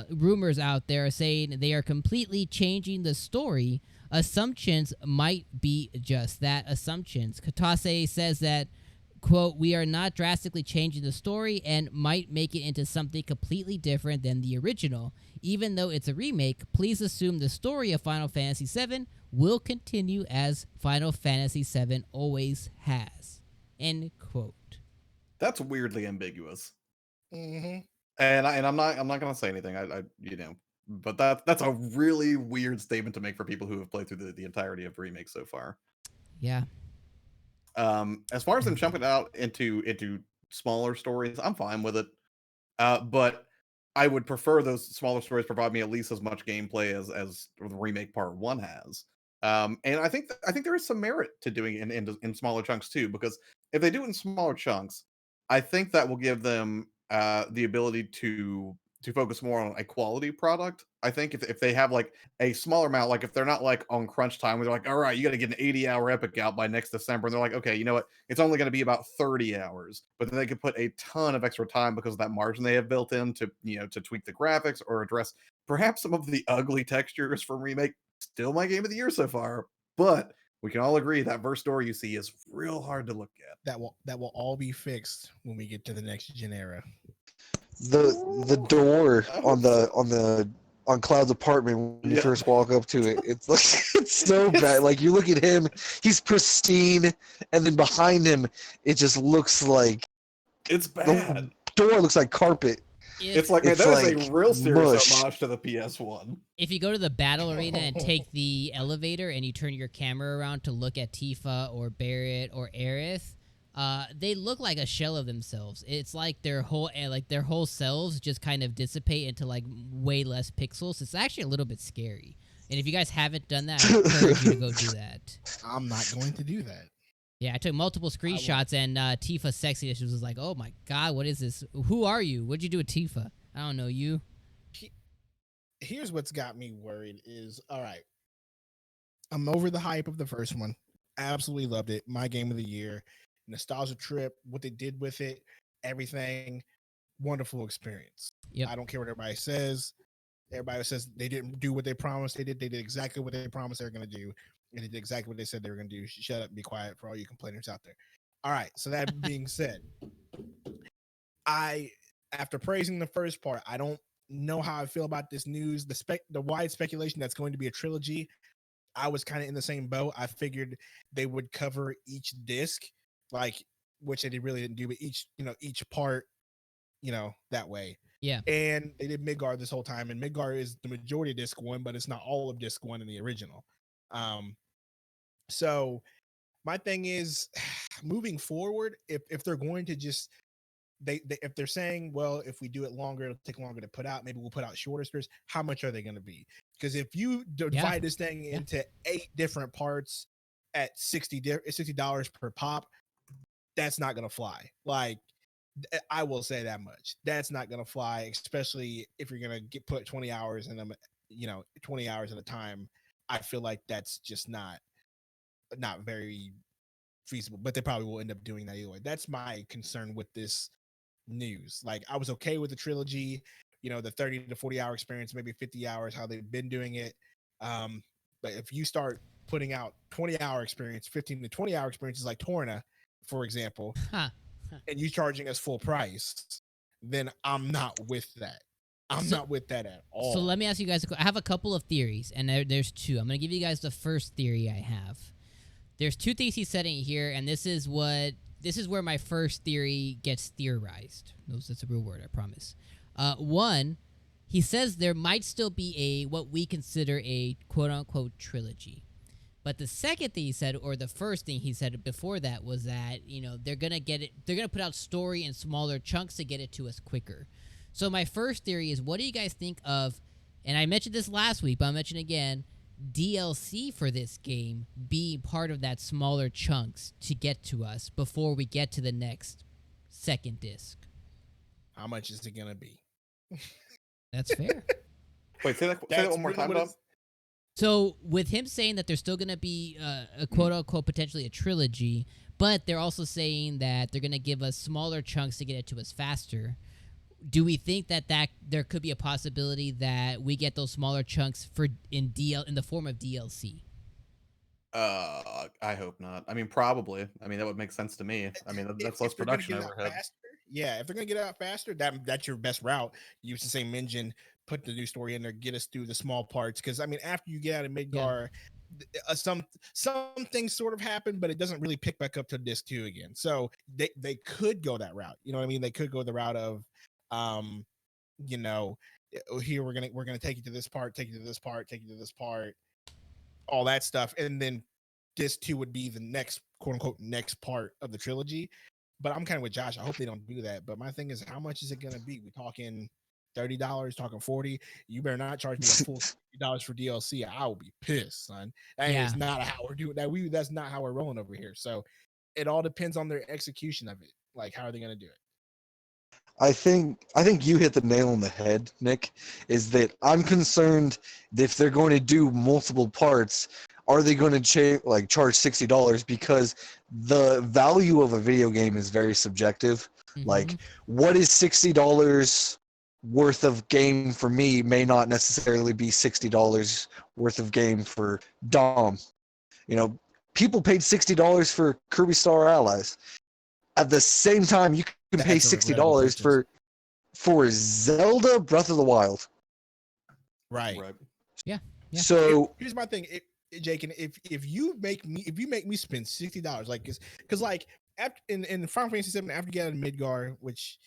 rumors out there are saying they are completely changing the story, assumptions might be just that, assumptions. Katase says that, quote, we are not drastically changing the story and might make it into something completely different than the original. Even though it's a remake, please assume the story of Final Fantasy VII will continue as Final Fantasy VII always has. End quote. That's weirdly ambiguous. Mm-hmm. And I'm not gonna say anything. I but that's a really weird statement to make for people who have played through the entirety of the remake so far. Yeah. As far as them jumping out into smaller stories, I'm fine with it. But I would prefer those smaller stories provide me at least as much gameplay as the remake part 1 has. And I think there is some merit to doing it in smaller chunks too, because if they do it in smaller chunks, I think that will give them the ability to focus more on a quality product. I think if they have like a smaller amount, like if they're not like on crunch time, where they're like, all right, you got to get an 80-hour epic out by next December, and they're like, okay, you know what, it's only going to be about 30 hours, but then they could put a ton of extra time because of that margin they have built in to to tweak the graphics or address perhaps some of the ugly textures from remake. Still my game of the year so far, but we can all agree that first story you see is real hard to look at. That will all be fixed when we get to the next gen era. The door on Cloud's apartment when you first walk up to it, it's like it's so bad. Like you look at him, he's pristine, and then behind him, it just looks like it's bad. The door looks like carpet. It's like, man, that is a real serious homage to the PS1. If you go to the battle arena and take the elevator and you turn your camera around to look at Tifa or Barrett or Aerith, they look like a shell of themselves. It's like their whole selves just kind of dissipate into like way less pixels. It's actually a little bit scary. And if you guys haven't done that, I encourage you to go do that. I'm not going to do that. Yeah, I took multiple screenshots, and Tifa's sexiness was like, oh my god, what is this? Who are you? What'd you do with Tifa? I don't know you. Here's what's got me worried is, all right, I'm over the hype of the first one. Absolutely loved it. My game of the year. Nostalgia trip, what they did with it, everything. Wonderful experience. Yep. I don't care what everybody says. Everybody says they didn't do what they promised they did. They did exactly what they promised they were going to do. And they did exactly what they said they were going to do. Shut up and be quiet for all you complainers out there. All right. So that being said, after praising the first part, I don't know how I feel about this news. The wide speculation that's going to be a trilogy. I was kind of in the same boat. I figured they would cover each disc, like, which they really didn't do, but each part, that way. Yeah. And they did Midgard this whole time, and Midgard is the majority of disc 1, but it's not all of disc 1 in the original. So my thing is, moving forward, if they're going to just if they're saying, well, if we do it longer, it'll take longer to put out, maybe we'll put out shorter spirits, how much are they going to be? Because if you divide this thing into 8 different parts at $60 per pop, that's not going to fly. Like, I will say that much. That's not going to fly, especially if you're going to put 20 hours in them, 20 hours at a time. I feel like that's just not very feasible, but they probably will end up doing that anyway. That's my concern with this news. Like, I was okay with the trilogy, the 30 to 40 hour experience, maybe 50 hours, how they've been doing it. But if you start putting out 20-hour experience, 15 to 20-hour experiences like Torna, for example, and you charging us full price, then I'm not with that. I'm not with that at all. So let me ask you guys, I have a couple of theories, and there's 2. I'm going to give you guys the first theory I have. There's 2 things he's setting here, and this is where my first theory gets theorized. That's a real word, I promise. 1, he says there might still be what we consider a quote-unquote trilogy. But the second thing he said, or the first thing he said before that, was that they're gonna get it. They're gonna put out story in smaller chunks to get it to us quicker. So my first theory is, what do you guys think of? And I mentioned this last week, but I'll mention again. DLC for this game being part of that smaller chunks to get to us before we get to the next second disc. How much is it gonna be? That's fair. Wait, say that one more time, Dom. So with him saying that there's still going to be a quote unquote potentially a trilogy, but they're also saying that they're going to give us smaller chunks to get it to us faster. Do we think that there could be a possibility that we get those smaller chunks in the form of DLC? I hope not. I mean, probably. I mean, that would make sense to me. I mean, that's less production overhead. Yeah, if they're gonna get out faster, that's your best route. Use the same engine, put the new story in there, get us through the small parts. Because I mean, after you get out of Midgar, some things sort of happen, but it doesn't really pick back up to disc 2 again. So they could go that route. You know what I mean? They could go the route of, here we're gonna take you to this part, take you to this part, take you to this part, all that stuff, and then disc 2 would be the next quote unquote next part of the trilogy. But I'm kind of with Josh. I hope they don't do that. But my thing is, how much is it gonna be? We talking $30, talking 40. You better not charge me a full $50 for DLC. I will be pissed, son. That is not how we're doing that. That's not how we're rolling over here. So it all depends on their execution of it. Like, how are they gonna do it? I think you hit the nail on the head, Nick. Is that I'm concerned that if they're going to do multiple parts, are they going to charge $60? Because the value of a video game is very subjective. Mm-hmm. Like, what is $60 worth of game for me may not necessarily be $60 worth of game for Dom. People paid $60 for Kirby Star Allies. At the same time, you can pay $60 for Zelda Breath of the Wild. Right. Yeah. So here's my thing, Jake, and if you make me spend $60, like, because like in Final Fantasy VII, after you get out of Midgar, which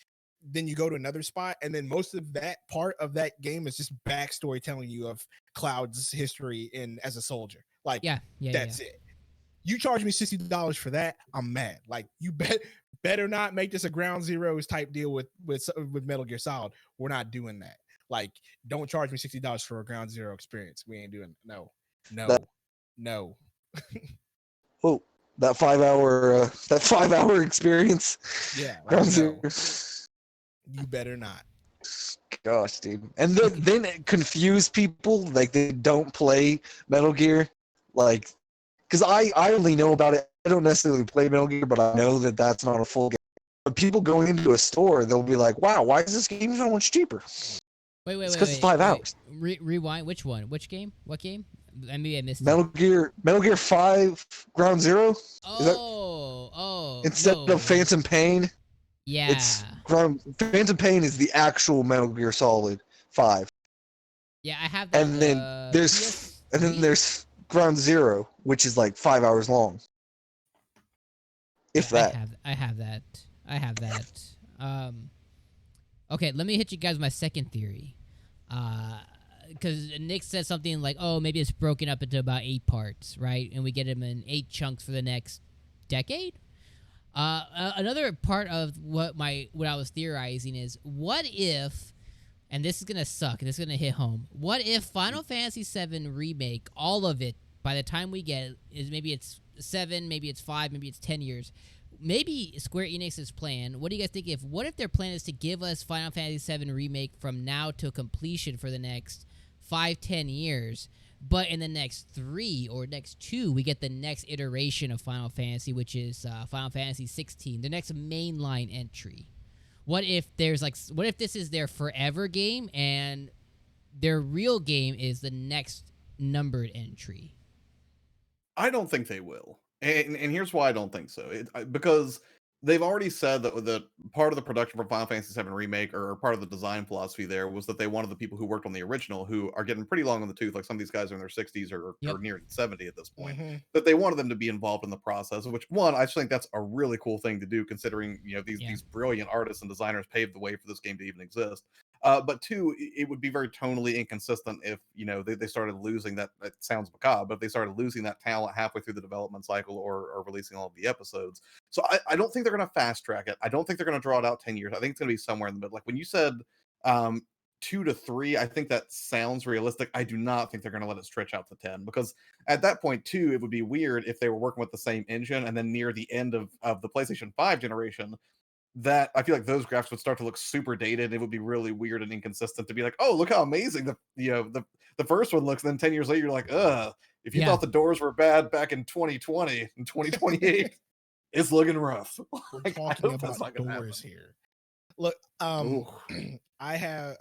then you go to another spot, and then most of that part of that game is just backstory telling you of Cloud's history as a soldier. Like, that's it. You charge me $60 for that, I'm mad. Like, you better not make this a Ground Zeroes type deal with Metal Gear Solid. We're not doing that. Like, don't charge me $60 for a Ground Zero experience. We ain't doing it. No. Oh, that 5 hour experience. Yeah, like, no. You better not. Gosh, dude. And then it confuse people, like they don't play Metal Gear, like, because I only know about it. I don't necessarily play Metal Gear, but I know that that's not a full game. But people going into a store, they'll be like, "Wow, why is this game so much cheaper?" Wait. It's because it's 5 hours. Rewind. Which one? Which game? What game? Maybe I missed Metal Gear 5 Ground Zero. Instead of Phantom Pain. Yeah. Phantom Pain is the actual Metal Gear Solid 5. Yeah, I have that. And then there's Ground Zero, which is like 5 hours long. If that. I have that. Okay, let me hit you guys with my second theory. Because Nick said something like, "Oh, maybe it's broken up into about 8 parts, right? And we get them in 8 chunks for the next decade." Another part of what I was theorizing is, what if, and this is gonna suck, this is gonna hit home. What if Final Fantasy VII Remake, all of it, by the time we get it, is maybe it's 7, maybe it's 5, maybe it's 10 years. Maybe Square Enix's plan. What do you guys think? What if their plan is to give us Final Fantasy VII Remake from now to completion for the next 5-10 years? But in the next 3 or next 2, we get the next iteration of Final Fantasy, which is Final Fantasy 16, the next mainline entry. What if this is their forever game and their real game is the next numbered entry? I don't think they will, and here's why I don't think so. Because they've already said that part of the production for Final Fantasy VII Remake, or part of the design philosophy there, was that they wanted the people who worked on the original, who are getting pretty long in the tooth, like some of these guys are in their 60s or near 70 at this point, that they wanted them to be involved in the process, which, one, I just think that's a really cool thing to do, considering these brilliant artists and designers paved the way for this game to even exist. But two, it would be very tonally inconsistent if they started losing that. That sounds macabre, but if they started losing that talent halfway through the development cycle or releasing all of the episodes. So I don't think they're going to fast track it. I don't think they're going to draw it out 10 years. I think it's going to be somewhere in the middle. Like when you said 2 to 3, I think that sounds realistic. I do not think they're going to let it stretch out to 10, because at that point too, it would be weird if they were working with the same engine and then near the end of the PlayStation 5 generation, that I feel like those graphics would start to look super dated. It would be really weird and inconsistent to be like, oh, look how amazing the first one looks. Then 10 years later, you're like, if you thought the doors were bad back in 2020 and 2028, it's looking rough. We're Like, talking about doors here. Look, I have.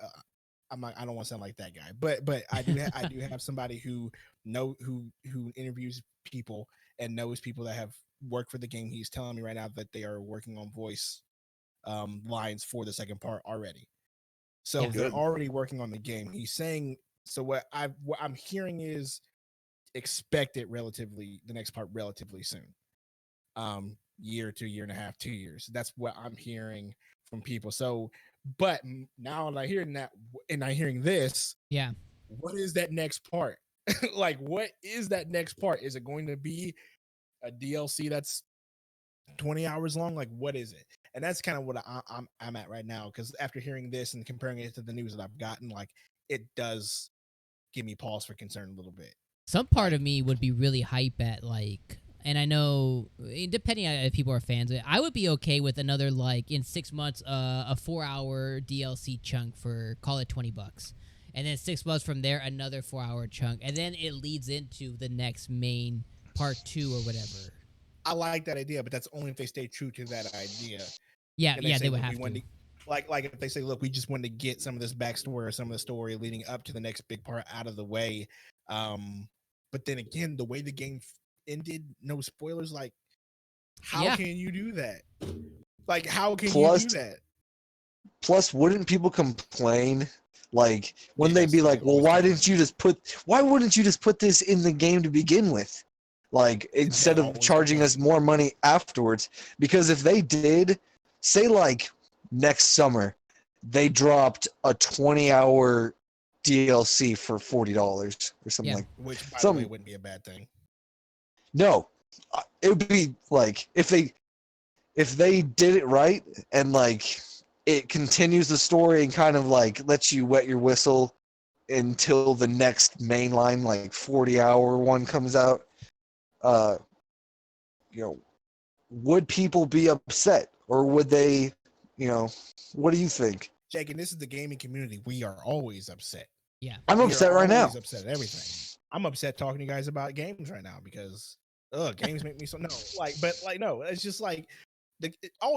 I don't want to sound like that guy, but I do have somebody who interviews people and knows people that have worked for the game. He's telling me right now that they are working on voice lines for the second part already. So they're already working on the game. He's saying, so what I'm hearing is expect it the next part relatively soon. Year to year and a half, 2 years. That's what I'm hearing from people. So, but now I'm hearing that and I'm hearing this. Yeah. What is that next part? Like, what is that next part? Is it going to be a DLC that's 20 hours long? Like, what is it? And that's kind of what I'm at right now, because after hearing this and comparing it to the news that I've gotten, like, it does give me pause for concern a little bit. Some part of me would be really hype at, like, and I know depending on if people are fans of it, I would be okay with another, like, in 6 months, a 4-hour DLC chunk for, call it $20, and then 6 months from there another 4-hour chunk, and then it leads into the next main part 2 or whatever. I like that idea, but that's only if they stay true to that idea. Yeah, they would have to. Like if they say, look, we just wanted to get some of this backstory or some of the story leading up to the next big part out of the way. But then again, the way the game ended, no spoilers. Like, how can you do that? Like, how can you do that? Plus, wouldn't people complain? Like, when they'd be like, well, why wouldn't you just put this in the game to begin with? Like, instead of charging us more money afterwards. Because if they did, say, like, next summer, they dropped a 20-hour DLC for $40 or something like that. Which, by the way, wouldn't be a bad thing. No. It would be, like, if they did it right and, like, it continues the story and kind of, like, lets you wet your whistle until the next mainline, like, 40-hour one comes out, would people be upset, or would they, what do you think? Jake, and this is the gaming community. We are always upset. Yeah, I'm upset right now. Upset at everything. I'm upset talking to you guys about games right now because games make me so no. It's just like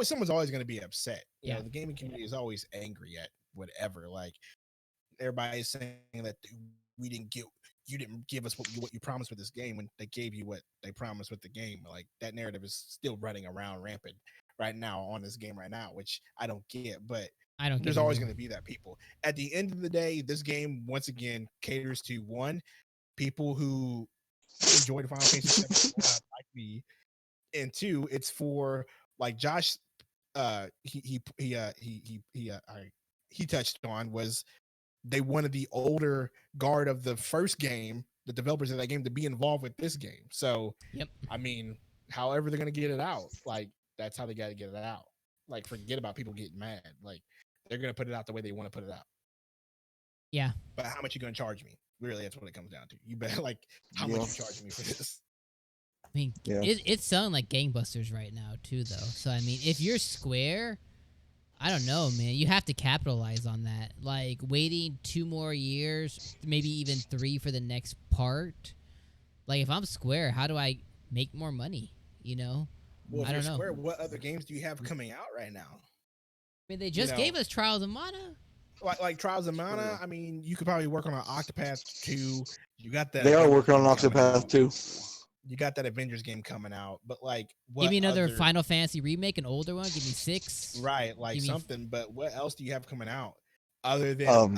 someone's always going to be upset. You know, the gaming community is always angry at whatever. Like, everybody's saying that you didn't give us what you promised with this game when they gave you what they promised with the game. Like, that narrative is still running around rampant right now on this game right now, which I don't get, but there's always going to be that people. At the end of the day, this game once again caters to people who enjoy the Final Fantasy VII like me, and 2, it's for, like, Josh he touched on, was they wanted the older guard of the first game, the developers of that game, to be involved with this game. So, I mean, however they're going to get it out, like, that's how they got to get it out. Like, forget about people getting mad. Like, they're going to put it out the way they want to put it out. Yeah. But how much you going to charge me? Really, that's what it comes down to. You bet, like, how much you charging me for this? I mean, it's selling like gangbusters right now, too, though. So, I mean, if you're Square, I don't know, man. You have to capitalize on that. Like, waiting 2 more years, maybe even 3 for the next part. Like, if I'm Square, how do I make more money? Well, I don't know. Square, what other games do you have coming out right now? I mean, they just gave us Trials of Mana. Like Trials of Mana. I mean, you could probably work on an Octopath 2. You got that. They are working on Octopath 2. You got that Avengers game coming out, but, like, give me another Final Fantasy remake, an older one. Give me 6. Right, like something. But what else do you have coming out other than?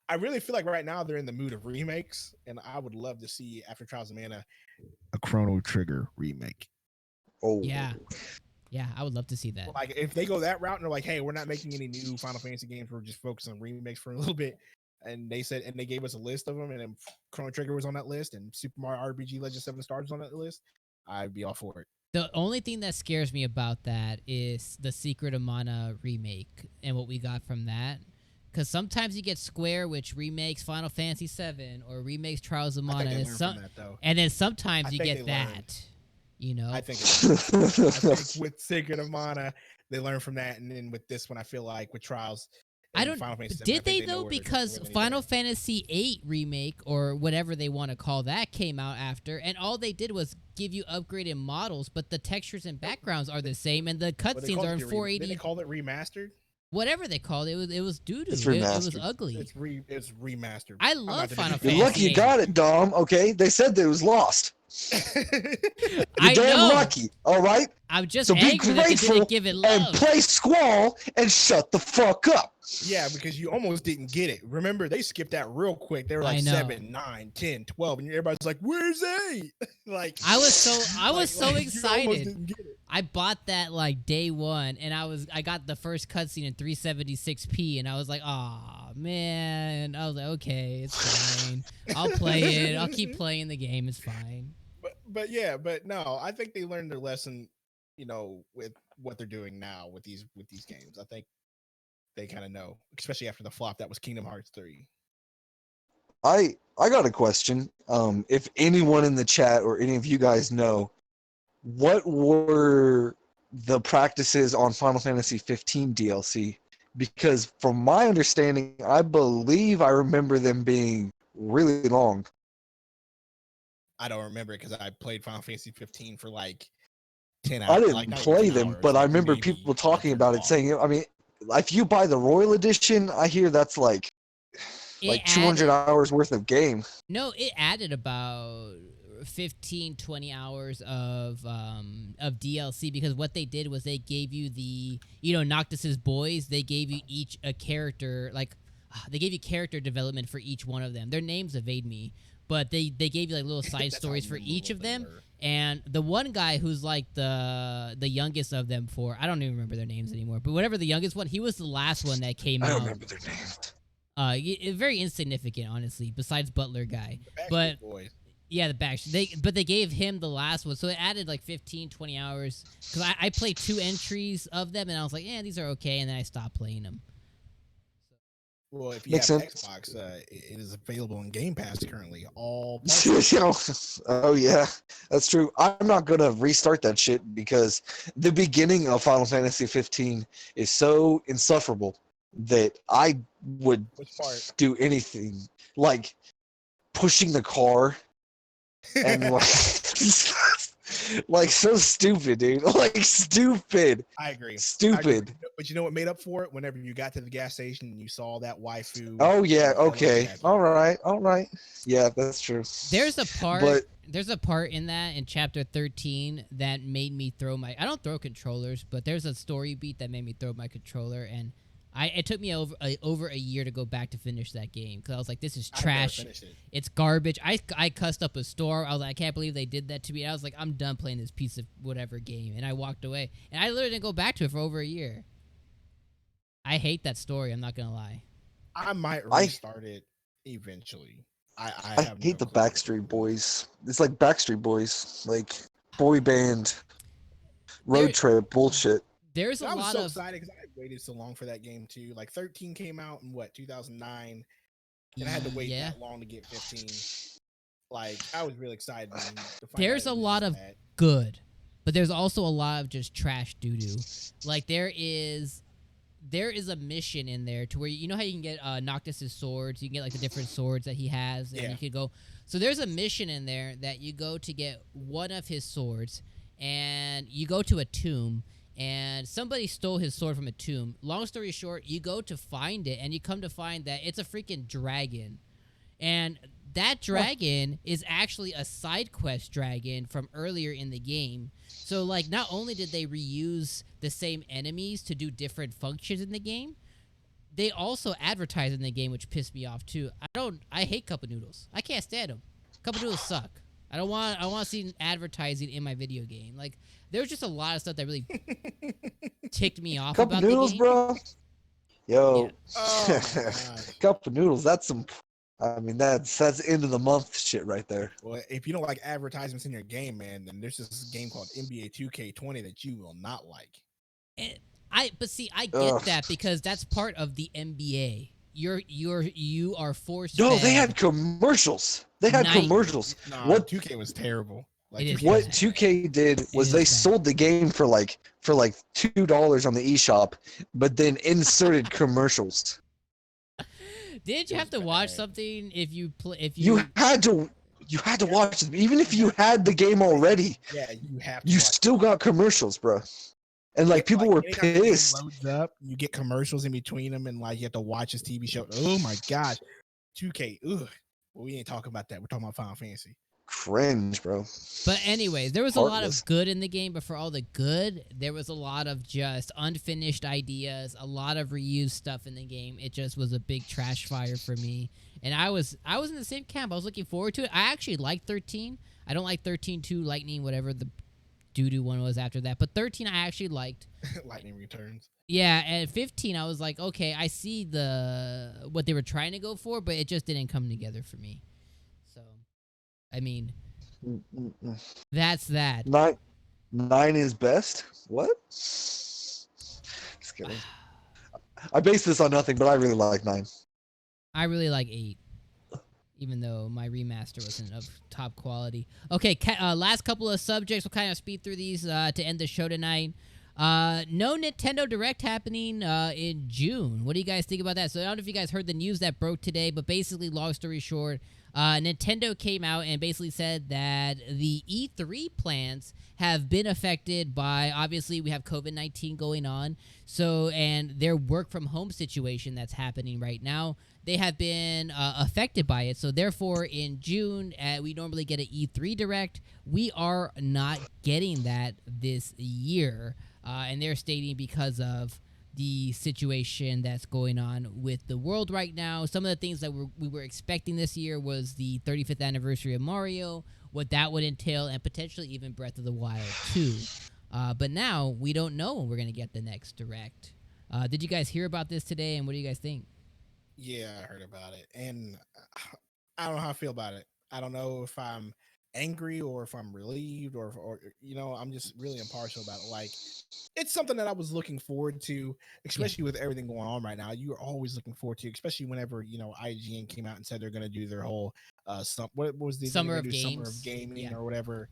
I really feel like right now they're in the mood of remakes, and I would love to see, after Trials of Mana, a Chrono Trigger remake. Oh yeah. Yeah, I would love to see that. Like if they go that route and they're like, hey, we're not making any new Final Fantasy games, we're just focusing on remakes for a little bit. And they gave us a list of them, and then Chrono Trigger was on that list, and Super Mario RPG Legend 7 Stars was on that list. I'd be all for it. The only thing that scares me about that is the Secret of Mana remake and what we got from that. Because sometimes you get Square, which remakes Final Fantasy VII or remakes Trials of Mana, and then sometimes you get that. You know, I think with Secret of Mana, they learn from that, and then with this one, I feel like with Trials. I don't. Did they though? Because Final Fantasy VIII remake or whatever they want to call that came out after, and all they did was give you upgraded models, but the textures and backgrounds are the same, and the cutscenes are in 480. Did they call it remastered? Whatever they called it, it was doo-doo. It's It was ugly. It's remastered. I love Final Fantasy. You're lucky you got it, Dom. Okay, they said that it was lost. You're damn lucky. All right. I'm just so be angry that they grateful didn't give it love. and play Squall and shut the fuck up. Yeah, because you almost didn't get it. Remember, they skipped that real quick. They were like 7, 9, 10, 12, and everybody's like, "Where's 8?" Like I was so excited. Didn't get it. I bought that like day one, and I got the first cutscene in 376p, and I was like, "Aw, man!" I was like, "Okay, it's fine. I'll play it. I'll keep playing the game. It's fine." But no, I think they learned their lesson. You know, with what they're doing now with these games, I think they kind of know, especially after the flop that was Kingdom Hearts 3. I got a question. If anyone in the chat or any of you guys know, what were the practices on Final Fantasy 15 DLC? Because from my understanding, I believe I remember them being really long. I don't remember it because I played Final Fantasy 15 for like 10 hours. I didn't like play them, hours, but I like remember maybe people talking 100 about it, long. saying, I mean, if you buy the Royal Edition, I hear that's like 200 hours worth of game. No, it added about 15, 20 hours of DLC, because what they did was they gave you the, Noctis's boys, they gave you each a character, like, they gave you character development for each one of them. Their names evade me, but they gave you like little side stories for each of them. And the one guy who's like the youngest of them four, I don't even remember their names anymore, but whatever the youngest one, he was the last one that came out. I don't remember their names. Very insignificant, honestly, besides Butler guy. The boys. Yeah, the back. But they gave him the last one, so it added like 15, 20 hours. Because I played 2 entries of them, and I was like, these are okay, and then I stopped playing them. Well, if you have Xbox, it is available in Game Pass currently. All oh yeah, that's true. I'm not gonna restart that shit because the beginning of Final Fantasy 15 is so insufferable that I would do anything, like pushing the car and like so stupid, dude. Like stupid. I agree. Stupid. But you know what made up for it? Whenever you got to the gas station and you saw that waifu. Oh yeah. Okay. All right. Yeah, that's true. There's a part in that in chapter 13 that made me throw my. I don't throw controllers, but there's a story beat that made me throw my controller, and it took me over a year to go back to finish that game because I was like, this is trash. It's garbage. I cussed up a store. I was like, I can't believe they did that to me. I was like, I'm done playing this piece of whatever game, and I walked away. And I literally didn't go back to it for over a year. I hate that story. I'm not gonna lie. I might restart it eventually. I hate the Backstreet Boys. It's like Backstreet Boys, like boy band road trip bullshit. There's I was so excited because I waited so long for that game too. Like 13 came out in 2009, and I had to wait that long to get 15. Like I was really excited. There's a lot of good, but there's also a lot of just trash doo doo. Like there is a mission in there to where you know how you can get Noctis's swords. You can get like the different swords that he has, and you could go. So there's a mission in there that you go to get one of his swords, and you go to a tomb. And somebody stole his sword from a tomb. Long story short, you go to find it, and you come to find that it's a freaking dragon. And that dragon is actually a side quest dragon from earlier in the game. So, like, not only did they reuse the same enemies to do different functions in the game, they also advertise in the game, which pissed me off, too. I hate Cup of Noodles. I can't stand them. Cup of Noodles suck. I don't want to see advertising in my video game. Like there was just a lot of stuff that really ticked me off Cup of about the noodles, game. bro. Yeah. Yo, Oh my gosh. cup of noodles. That's some. I mean, that's end of the month shit right there. Well, if you don't like advertisements in your game, man, then there's this game called NBA 2K20 that you will not like. And but see, I get Ugh. that because that's part of the NBA. You are forced. No, they had commercials. They had Night- commercials. Nah, What 2K was terrible. Like It is 2K what was bad. 2K did was is they bad. sold the game for like $2 on the eShop, but then inserted commercials. Did you It have was to watch bad. something if you play You had to watch it, even if you had the game already. Yeah, you have to You watch. still got commercials, bro. And like people were anytime the game pissed. loads up, you get commercials in between them, and like you have to watch this TV show. Oh my gosh, 2K. Ugh. Well, we ain't talking about that. We're talking about Final Fantasy. Cringe, bro. But anyways, there was a lot Heartless. of good in the game, but for all the good, there was a lot of just unfinished ideas, a lot of reused stuff in the game. It just was a big trash fire for me. And I was in the same camp. I was looking forward to it. I actually liked 13. I don't like 13-2 Lightning, whatever the doo-doo one was after that. But 13 I actually liked. Lightning Returns. Yeah, and 15 I was like, okay, I see what they were trying to go for, but it just didn't come together for me. So, I mean, Mm-mm-mm. that's that. 9 is best. What? Just kidding. I base this on nothing, but I really like 9. I really like 8, even though my remaster wasn't of top quality. Okay, last couple of subjects. We'll kind of speed through these to end the show tonight. No Nintendo Direct happening in June. What do you guys think about that? So I don't know if you guys heard the news that broke today, but basically, long story short, Nintendo came out and basically said that the E3 plans have been affected by, obviously, we have COVID-19 going on. So, and their work from home situation that's happening right now, they have been affected by it. So therefore, in June, we normally get an E3 Direct. We are not getting that this year. And they're stating because of the situation that's going on with the world right now. Some of the things that we were expecting this year was the 35th anniversary of Mario, what that would entail, and potentially even Breath of the Wild 2. But now we don't know when we're going to get the next Direct. Did you guys hear about this today, and what do you guys think? Yeah, I heard about it, and I don't know how I feel about it. I don't know if I'm angry or if I'm relieved or I'm just really impartial about it. Like, it's something that I was looking forward to, especially with everything going on right now. You are always looking forward to, especially whenever IGN came out and said they're going to do their whole what was the Summer of Summer of Games. Gaming Yeah. or whatever,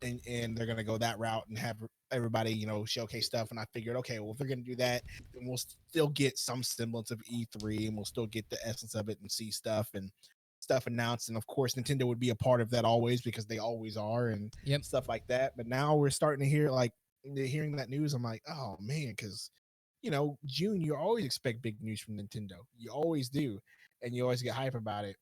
and they're going to go that route and have everybody showcase stuff. And I figured, okay, well, if they're going to do that, then we'll still get some semblance of E3, and we'll still get the essence of it and see stuff announced. And of course, Nintendo would be a part of that always, because they always are, and stuff like that. But now we're starting to hearing that news. I'm like, oh man, because June, you always expect big news from Nintendo. You always do, and you always get hype about it.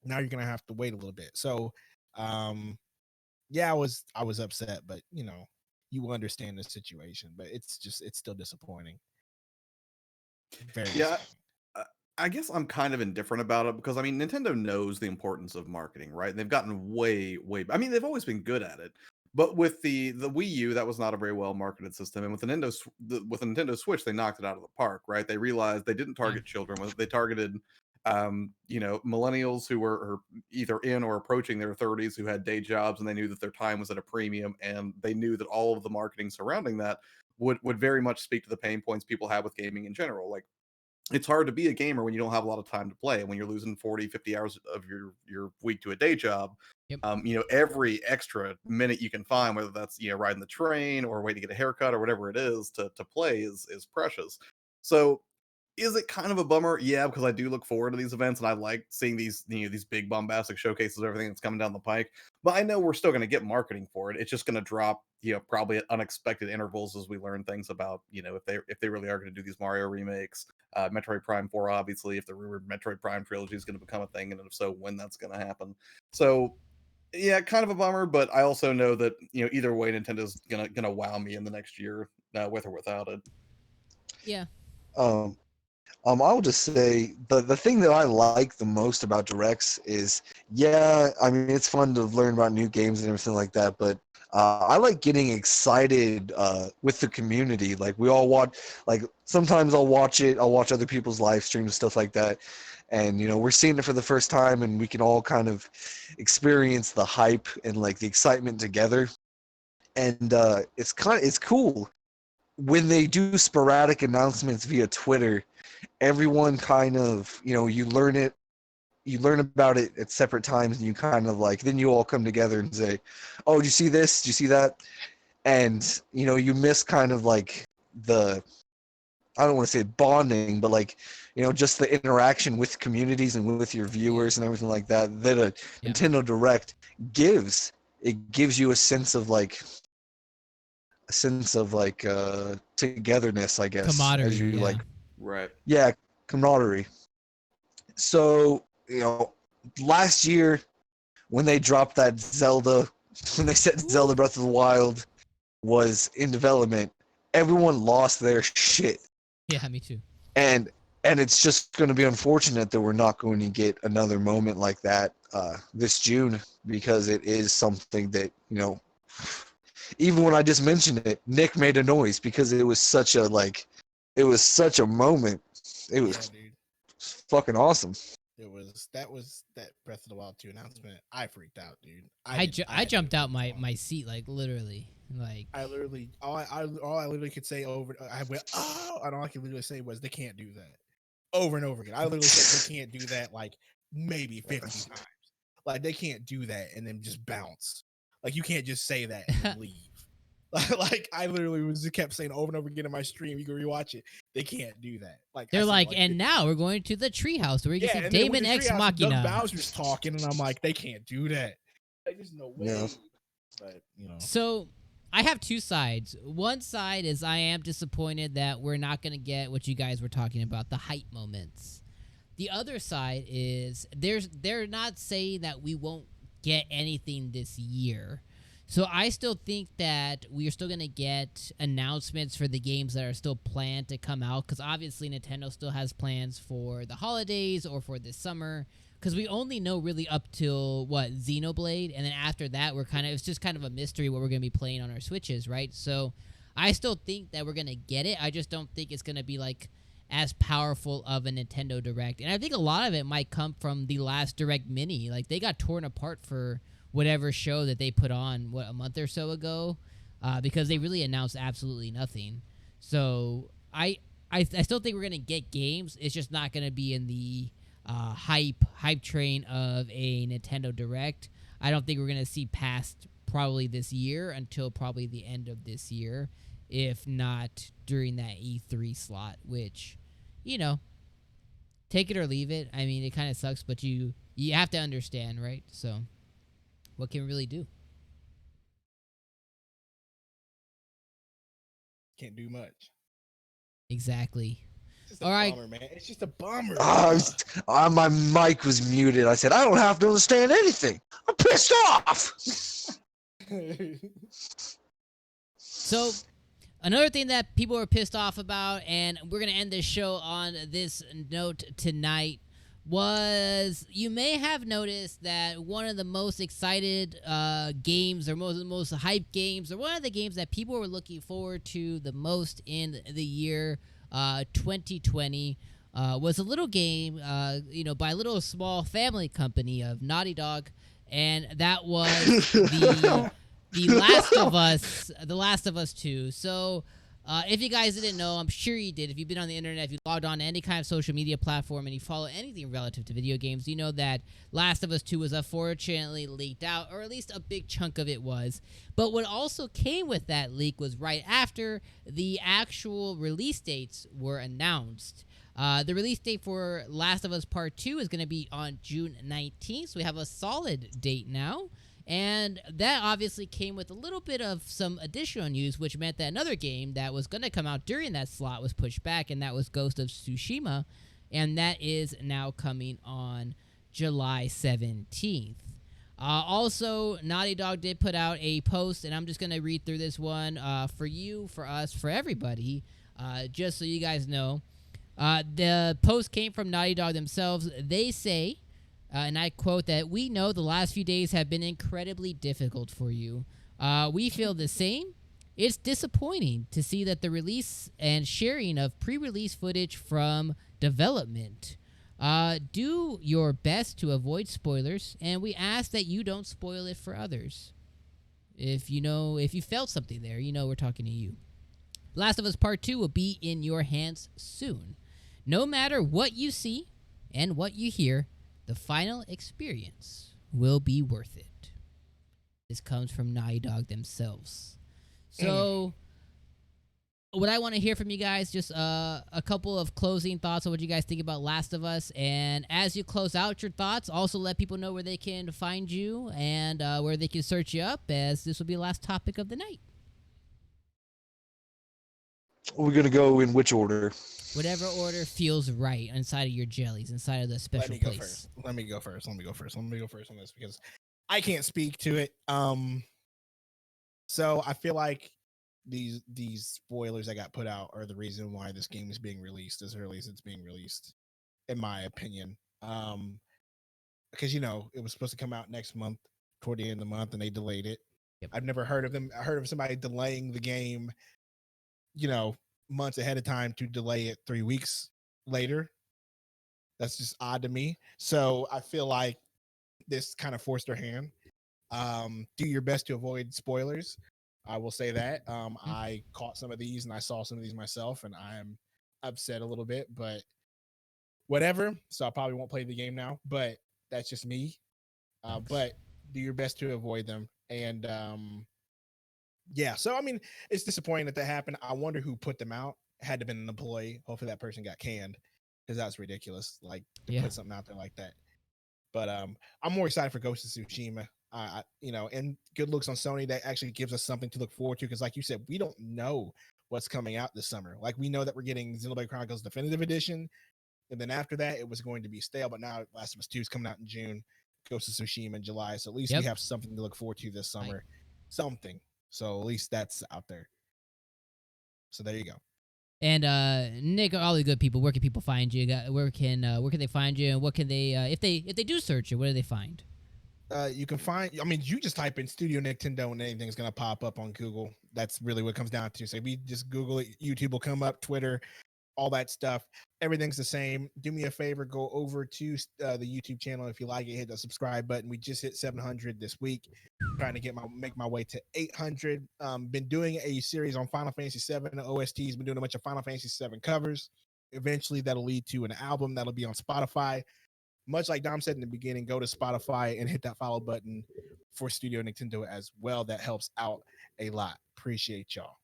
Now you're gonna have to wait a little bit. So, yeah, I was upset, but you understand the situation. But it's still disappointing. Very Yeah, disappointing. I guess I'm kind of indifferent about it because I mean Nintendo knows the importance of marketing, right? And they've gotten way. I mean, they've always been good at it, but with the Wii U, that was not a very well marketed system, and with the Nintendo Switch, they knocked it out of the park, right? They realized they didn't target children; they targeted, millennials who were either in or approaching their 30s who had day jobs, and they knew that their time was at a premium, and they knew that all of the marketing surrounding that would very much speak to the pain points people have with gaming in general, like. It's hard to be a gamer when you don't have a lot of time to play, when you're losing 40, 50 hours of your week to a day job. Yep. Every extra minute you can find, whether that's riding the train or waiting to get a haircut or whatever it is to play is precious. So is it kind of a bummer? Yeah, because I do look forward to these events and I like seeing these these big bombastic showcases of everything that's coming down the pike. But I know we're still going to get marketing for it. It's just going to drop, probably at unexpected intervals as we learn things about, if they really are going to do these Mario remakes, Metroid Prime 4, obviously, if the rumored Metroid Prime trilogy is going to become a thing, and if so, when that's going to happen. So yeah, kind of a bummer, but I also know that either way, Nintendo's gonna wow me in the next year, with or without it. Yeah. I will just say the thing that I like the most about directs is, yeah, I mean it's fun to learn about new games and everything like that, but I like getting excited with the community. Like we all watch, like sometimes I'll watch it, I'll watch other people's live streams and stuff like that, and we're seeing it for the first time, and we can all kind of experience the hype and like the excitement together, and it's cool when they do sporadic announcements via Twitter. Everyone kind of, you learn about it at separate times, and you kind of like, then you all come together and say, oh, did you see this, did you see that? And you miss kind of like the, I don't want to say bonding, but like just the interaction with communities and with your viewers and everything like that a Nintendo Direct gives. It gives you a sense of like togetherness, I guess, Camaraderie, as you like, Right. yeah, camaraderie. So, last year when they dropped that Zelda, when they said Zelda Breath of the Wild was in development, everyone lost their shit. Yeah, me too. And it's just going to be unfortunate that we're not going to get another moment like that this June, because it is something that, even when I just mentioned it, Nick made a noise because it was such a moment. It was fucking awesome. That Breath of the Wild 2 announcement. I freaked out, dude. I jumped out my seat, like literally. Like I literally all I literally could say over, I went, oh, and all I could literally say was, they can't do that, over and over again. I literally said they can't do that like maybe 50 times. Like they can't do that and then just bounce. Like you can't just say that and leave. Like I literally kept saying over and over again in my stream. You can rewatch it. They can't do that. Like they're like, and now we're going to the treehouse where you can see Damon X Machina. Doug Bowser's talking, and I'm like, they can't do that. Like, there's no way. Yeah. But So I have two sides. One side is I am disappointed that we're not going to get what you guys were talking about, the hype moments. The other side is they're not saying that we won't get anything this year. So I still think that we are still going to get announcements for the games that are still planned to come out, because obviously Nintendo still has plans for the holidays or for this summer, because we only know really up till, Xenoblade, and then after that it's just kind of a mystery what we're going to be playing on our Switches, right? So I still think that we're going to get it. I just don't think it's going to be like as powerful of a Nintendo Direct. And I think a lot of it might come from the last Direct Mini. Like they got torn apart for whatever show that they put on a month or so ago, because they really announced absolutely nothing. So I still think we're gonna get games. It's just not gonna be in the hype train of a Nintendo Direct. I don't think we're gonna see past probably this year until probably the end of this year, if not during that E3 slot. Which, take it or leave it. I mean, it kind of sucks, but you have to understand, right? So what can we really do? can't do much. Exactly. All right, bummer, man. It's just a bummer. My mic was muted. I said, I don't have to understand anything. I'm pissed off. So, another thing that people are pissed off about, and we're going to end this show on this note tonight, was you may have noticed that one of the most excited games, or most hype games, or one of the games that people were looking forward to the most in the year 2020 was a little game, by a little small family company of Naughty Dog, and that was the Last of Us 2. So if you guys didn't know, I'm sure you did. If you've been on the internet, if you logged on to any kind of social media platform and you follow anything relative to video games, you know that Last of Us 2 was unfortunately leaked out, or at least a big chunk of it was. But what also came with that leak was right after the actual release dates were announced. The release date for Last of Us Part 2 is going to be on June 19th, so we have a solid date now. And that obviously came with a little bit of some additional news, which meant that another game that was going to come out during that slot was pushed back, and that was Ghost of Tsushima, and that is now coming on July 17th. Also, Naughty Dog did put out a post, and I'm just going to read through this one for you, for us, for everybody, just so you guys know. The post came from Naughty Dog themselves. They say, and I quote, that we know the last few days have been incredibly difficult for you. We feel the same. It's disappointing to see that the release and sharing of pre-release footage from development. Do your best to avoid spoilers, and we ask that you don't spoil it for others. If you felt something there, we're talking to you. Last of Us Part 2 will be in your hands soon. No matter what you see and what you hear, the final experience will be worth it. This comes from Naughty Dog themselves. So, what I want to hear from you guys, just a couple of closing thoughts on what you guys think about Last of Us. And as you close out your thoughts, also let people know where they can find you and where they can search you up, as this will be the last topic of the night. We're gonna go in which order? Whatever order feels right inside of your jellies, inside of the special place. Let me go first on this because I can't speak to it. So I feel like these spoilers that got put out are the reason why this game is being released as early as it's being released, in my opinion. Because it was supposed to come out next month, toward the end of the month, and they delayed it. Yep. I've never heard of them. I heard of somebody delaying the game, months ahead of time to delay it 3 weeks later. That's just odd to me. So I feel like this kind of forced their hand. Do your best to avoid spoilers. I will say that. I caught some of these and I saw some of these myself, and I'm upset a little bit, but whatever. So I probably won't play the game now, but that's just me. But do your best to avoid them. And yeah, so I mean, it's disappointing that happened. I wonder who put them out. It had to have been an employee. Hopefully that person got canned, because that's ridiculous. Like, to put something out there like that. But I'm more excited for Ghost of Tsushima. And good looks on Sony. That actually gives us something to look forward to, because like you said, we don't know what's coming out this summer. Like, we know that we're getting Xenoblade Chronicles Definitive Edition, and then after that it was going to be stale, but now Last of Us 2 is coming out in June, Ghost of Tsushima in July, so at least we have something to look forward to this summer. Something. So at least that's out there. So there you go. And Nick, all the good people, where can people find you? Where can they find you, and what can they if they do search you, what do they find? You can find, you just type in Studio Nintendo and anything's going to pop up on Google. That's really what it comes down to. So we just Google it, YouTube will come up, Twitter, all that stuff. Everything's the same. Do me a favor, go over to the YouTube channel. If you like it, hit the subscribe button. We just hit 700 this week. Trying to make my way to 800. Been doing a series on Final Fantasy 7 OSTs. Been doing a bunch of Final Fantasy 7 covers. Eventually, that'll lead to an album that'll be on Spotify. Much like Dom said in the beginning, go to Spotify and hit that follow button for Studio Nintendo as well. That helps out a lot. Appreciate y'all.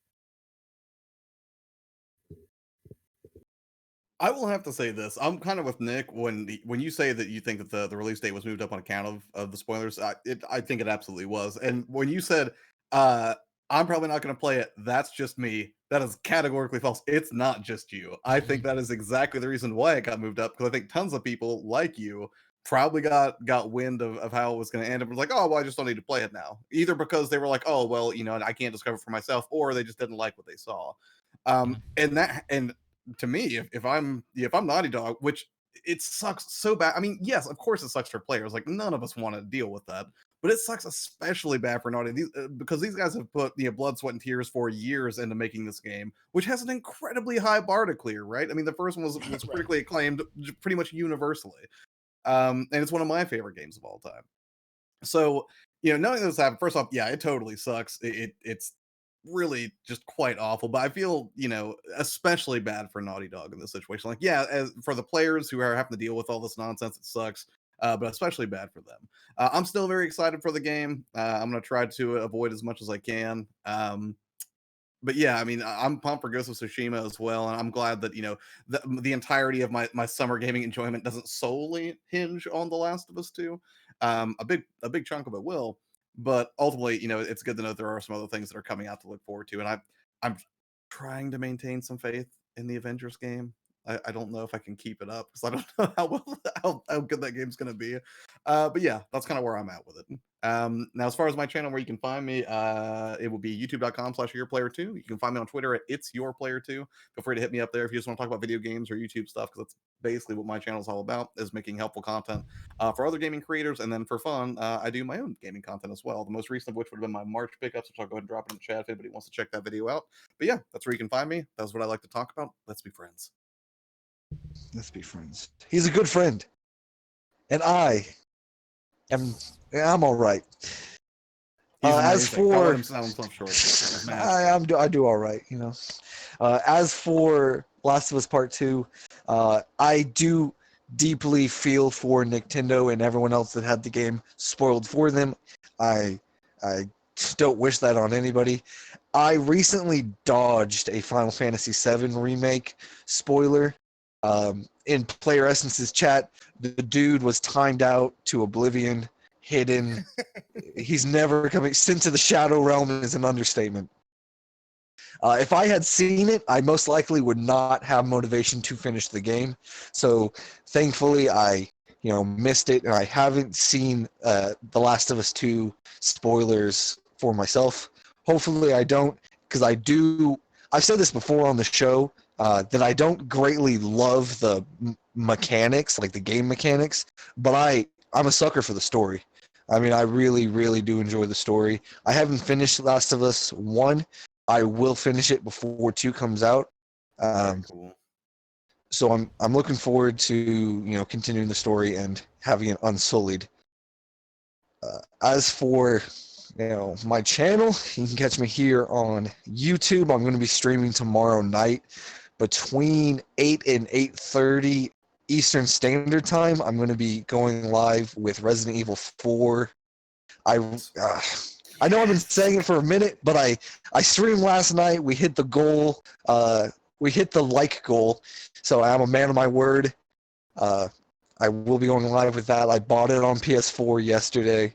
I will have to say this. I'm kind of with Nick when you say that you think that the release date was moved up on account of the spoilers. I think it absolutely was. And when you said I'm probably not going to play it, that's just me. That is categorically false. It's not just you. I think that is exactly the reason why it got moved up, because I think tons of people like you probably got wind of how it was going to end and was like, oh, well, I just don't need to play it now. Either because they were like, oh, well, I can't discover for myself, or they just didn't like what they saw. And to me, if I'm Naughty Dog, which it sucks so bad. I mean, yes, of course it sucks for players. Like, none of us want to deal with that, but it sucks especially bad for Naughty, because these guys have put blood, sweat, and tears for years into making this game, which has an incredibly high bar to clear. Right? I mean, the first one was critically acclaimed, pretty much universally, and it's one of my favorite games of all time. So, knowing this happened, first off, yeah, it totally sucks. It's really just quite awful, but I feel, especially bad for Naughty Dog in this situation. Like, yeah, as for the players who are having to deal with all this nonsense, it sucks, but especially bad for them. I'm still very excited for the game. I'm going to try to avoid as much as I can. But yeah, I mean, I'm pumped for Ghost of Tsushima as well, and I'm glad that the entirety of my summer gaming enjoyment doesn't solely hinge on The Last of Us 2. A big chunk of it will, but ultimately, it's good to know there are some other things that are coming out to look forward to, and I'm trying to maintain some faith in the Avengers game. I don't know if I can keep it up, because I don't know how good that game's going to be. But yeah, that's kind of where I'm at with it. Now, as far as my channel, where you can find me, it will be youtube.com/yourplayer2. You can find me on Twitter at itsyourplayer2. Feel free to hit me up there if you just want to talk about video games or YouTube stuff, because that's basically what my channel is all about, is making helpful content for other gaming creators. And then for fun, I do my own gaming content as well. The most recent of which would have been my March pickups, which I'll go ahead and drop it in the chat if anybody wants to check that video out. But yeah, that's where you can find me. That's what I like to talk about. Let's be friends. Let's be friends. He's a good friend. And I'm all right. As Don't let for him sell himself short. He's mad. I do all right, you know. As for Last of Us Part 2, I do deeply feel for Nintendo and everyone else that had the game spoiled for them. I don't wish that on anybody. I recently dodged a Final Fantasy VII remake spoiler. In Player Essence's chat, the dude was timed out to oblivion, hidden. He's never coming. Sent to the Shadow Realm is an understatement. If I had seen it, I most likely would not have motivation to finish the game. So thankfully, I missed it, and I haven't seen The Last of Us 2 spoilers for myself. Hopefully, I don't, because I've said this before on the show, that I don't greatly love the mechanics, like the game mechanics, but I'm a sucker for the story. I mean, I really, really do enjoy the story. I haven't finished Last of Us 1. I will finish it before 2 comes out. Cool. So I'm looking forward to continuing the story and having it unsullied. As for my channel, you can catch me here on YouTube. I'm going to be streaming tomorrow night between 8 and 8:30 Eastern Standard Time. I'm going to be going live with Resident Evil 4. I know I've been saying it for a minute, but I streamed last night. We hit the goal. We hit the like goal. So I'm a man of my word. I will be going live with that. I bought it on PS4 yesterday.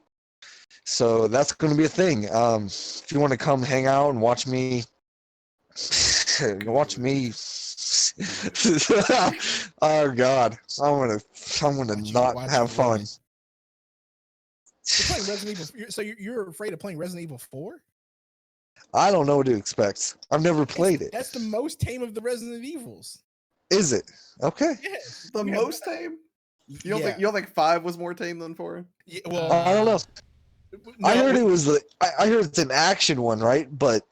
So that's going to be a thing. If you want to come hang out and watch me, oh God, I'm gonna not have fun. You're playing Resident Evil. So you're afraid of playing Resident Evil 4? I don't know what to expect. I've never played it. That's the most tame of the Resident Evils. Is it? Okay. Yes. The most tame? You don't think 5 was more tame than 4? Yeah, well, I don't know. No, I heard it was I heard it's an action one, right? But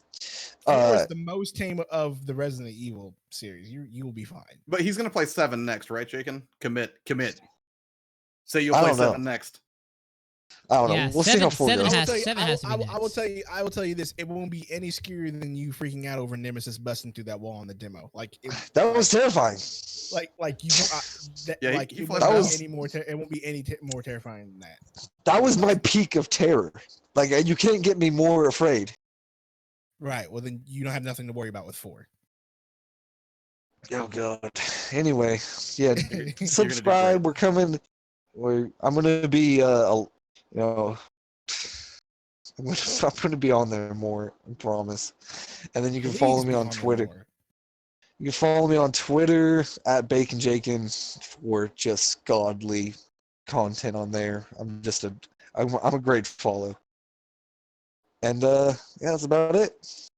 4 is the most tame of the Resident Evil series. You will be fine. But he's gonna play 7 next, right, Jaken? Commit. Say you'll play 7 next. I don't know. We'll see how 4 goes. I will tell you this. It won't be any scarier than you freaking out over Nemesis busting through that wall in the demo. That was terrifying. It won't be any more terrifying than that. That was my peak of terror. Like, you can't get me more afraid. Right. Well, then you don't have nothing to worry about with 4. Oh God. Anyway, yeah. Subscribe. We're coming. I'm gonna be I'm gonna be on there more. I promise. And then you can follow me on Twitter. You can follow me on Twitter at BaconJakin for just godly content on there. I'm a great follow. And yeah, that's about it.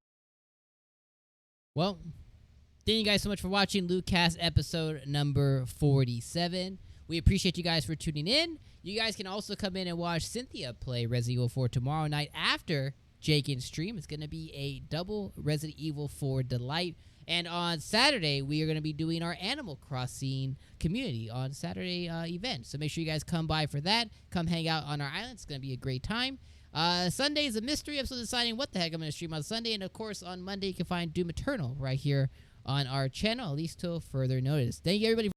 Well, thank you guys so much for watching LootCast episode number 47. We appreciate you guys for tuning in. You guys can also come in and watch Cynthia play Resident Evil 4 tomorrow night after Jaken's stream. It's going to be a double Resident Evil 4 delight. And on Saturday, we are going to be doing our Animal Crossing community on Saturday event. So make sure you guys come by for that. Come hang out on our island. It's going to be a great time. Sunday is a mystery. I'm still deciding what the heck I'm going to stream on Sunday. And, of course, on Monday, you can find Doom Eternal right here on our channel, at least till further notice. Thank you, everybody.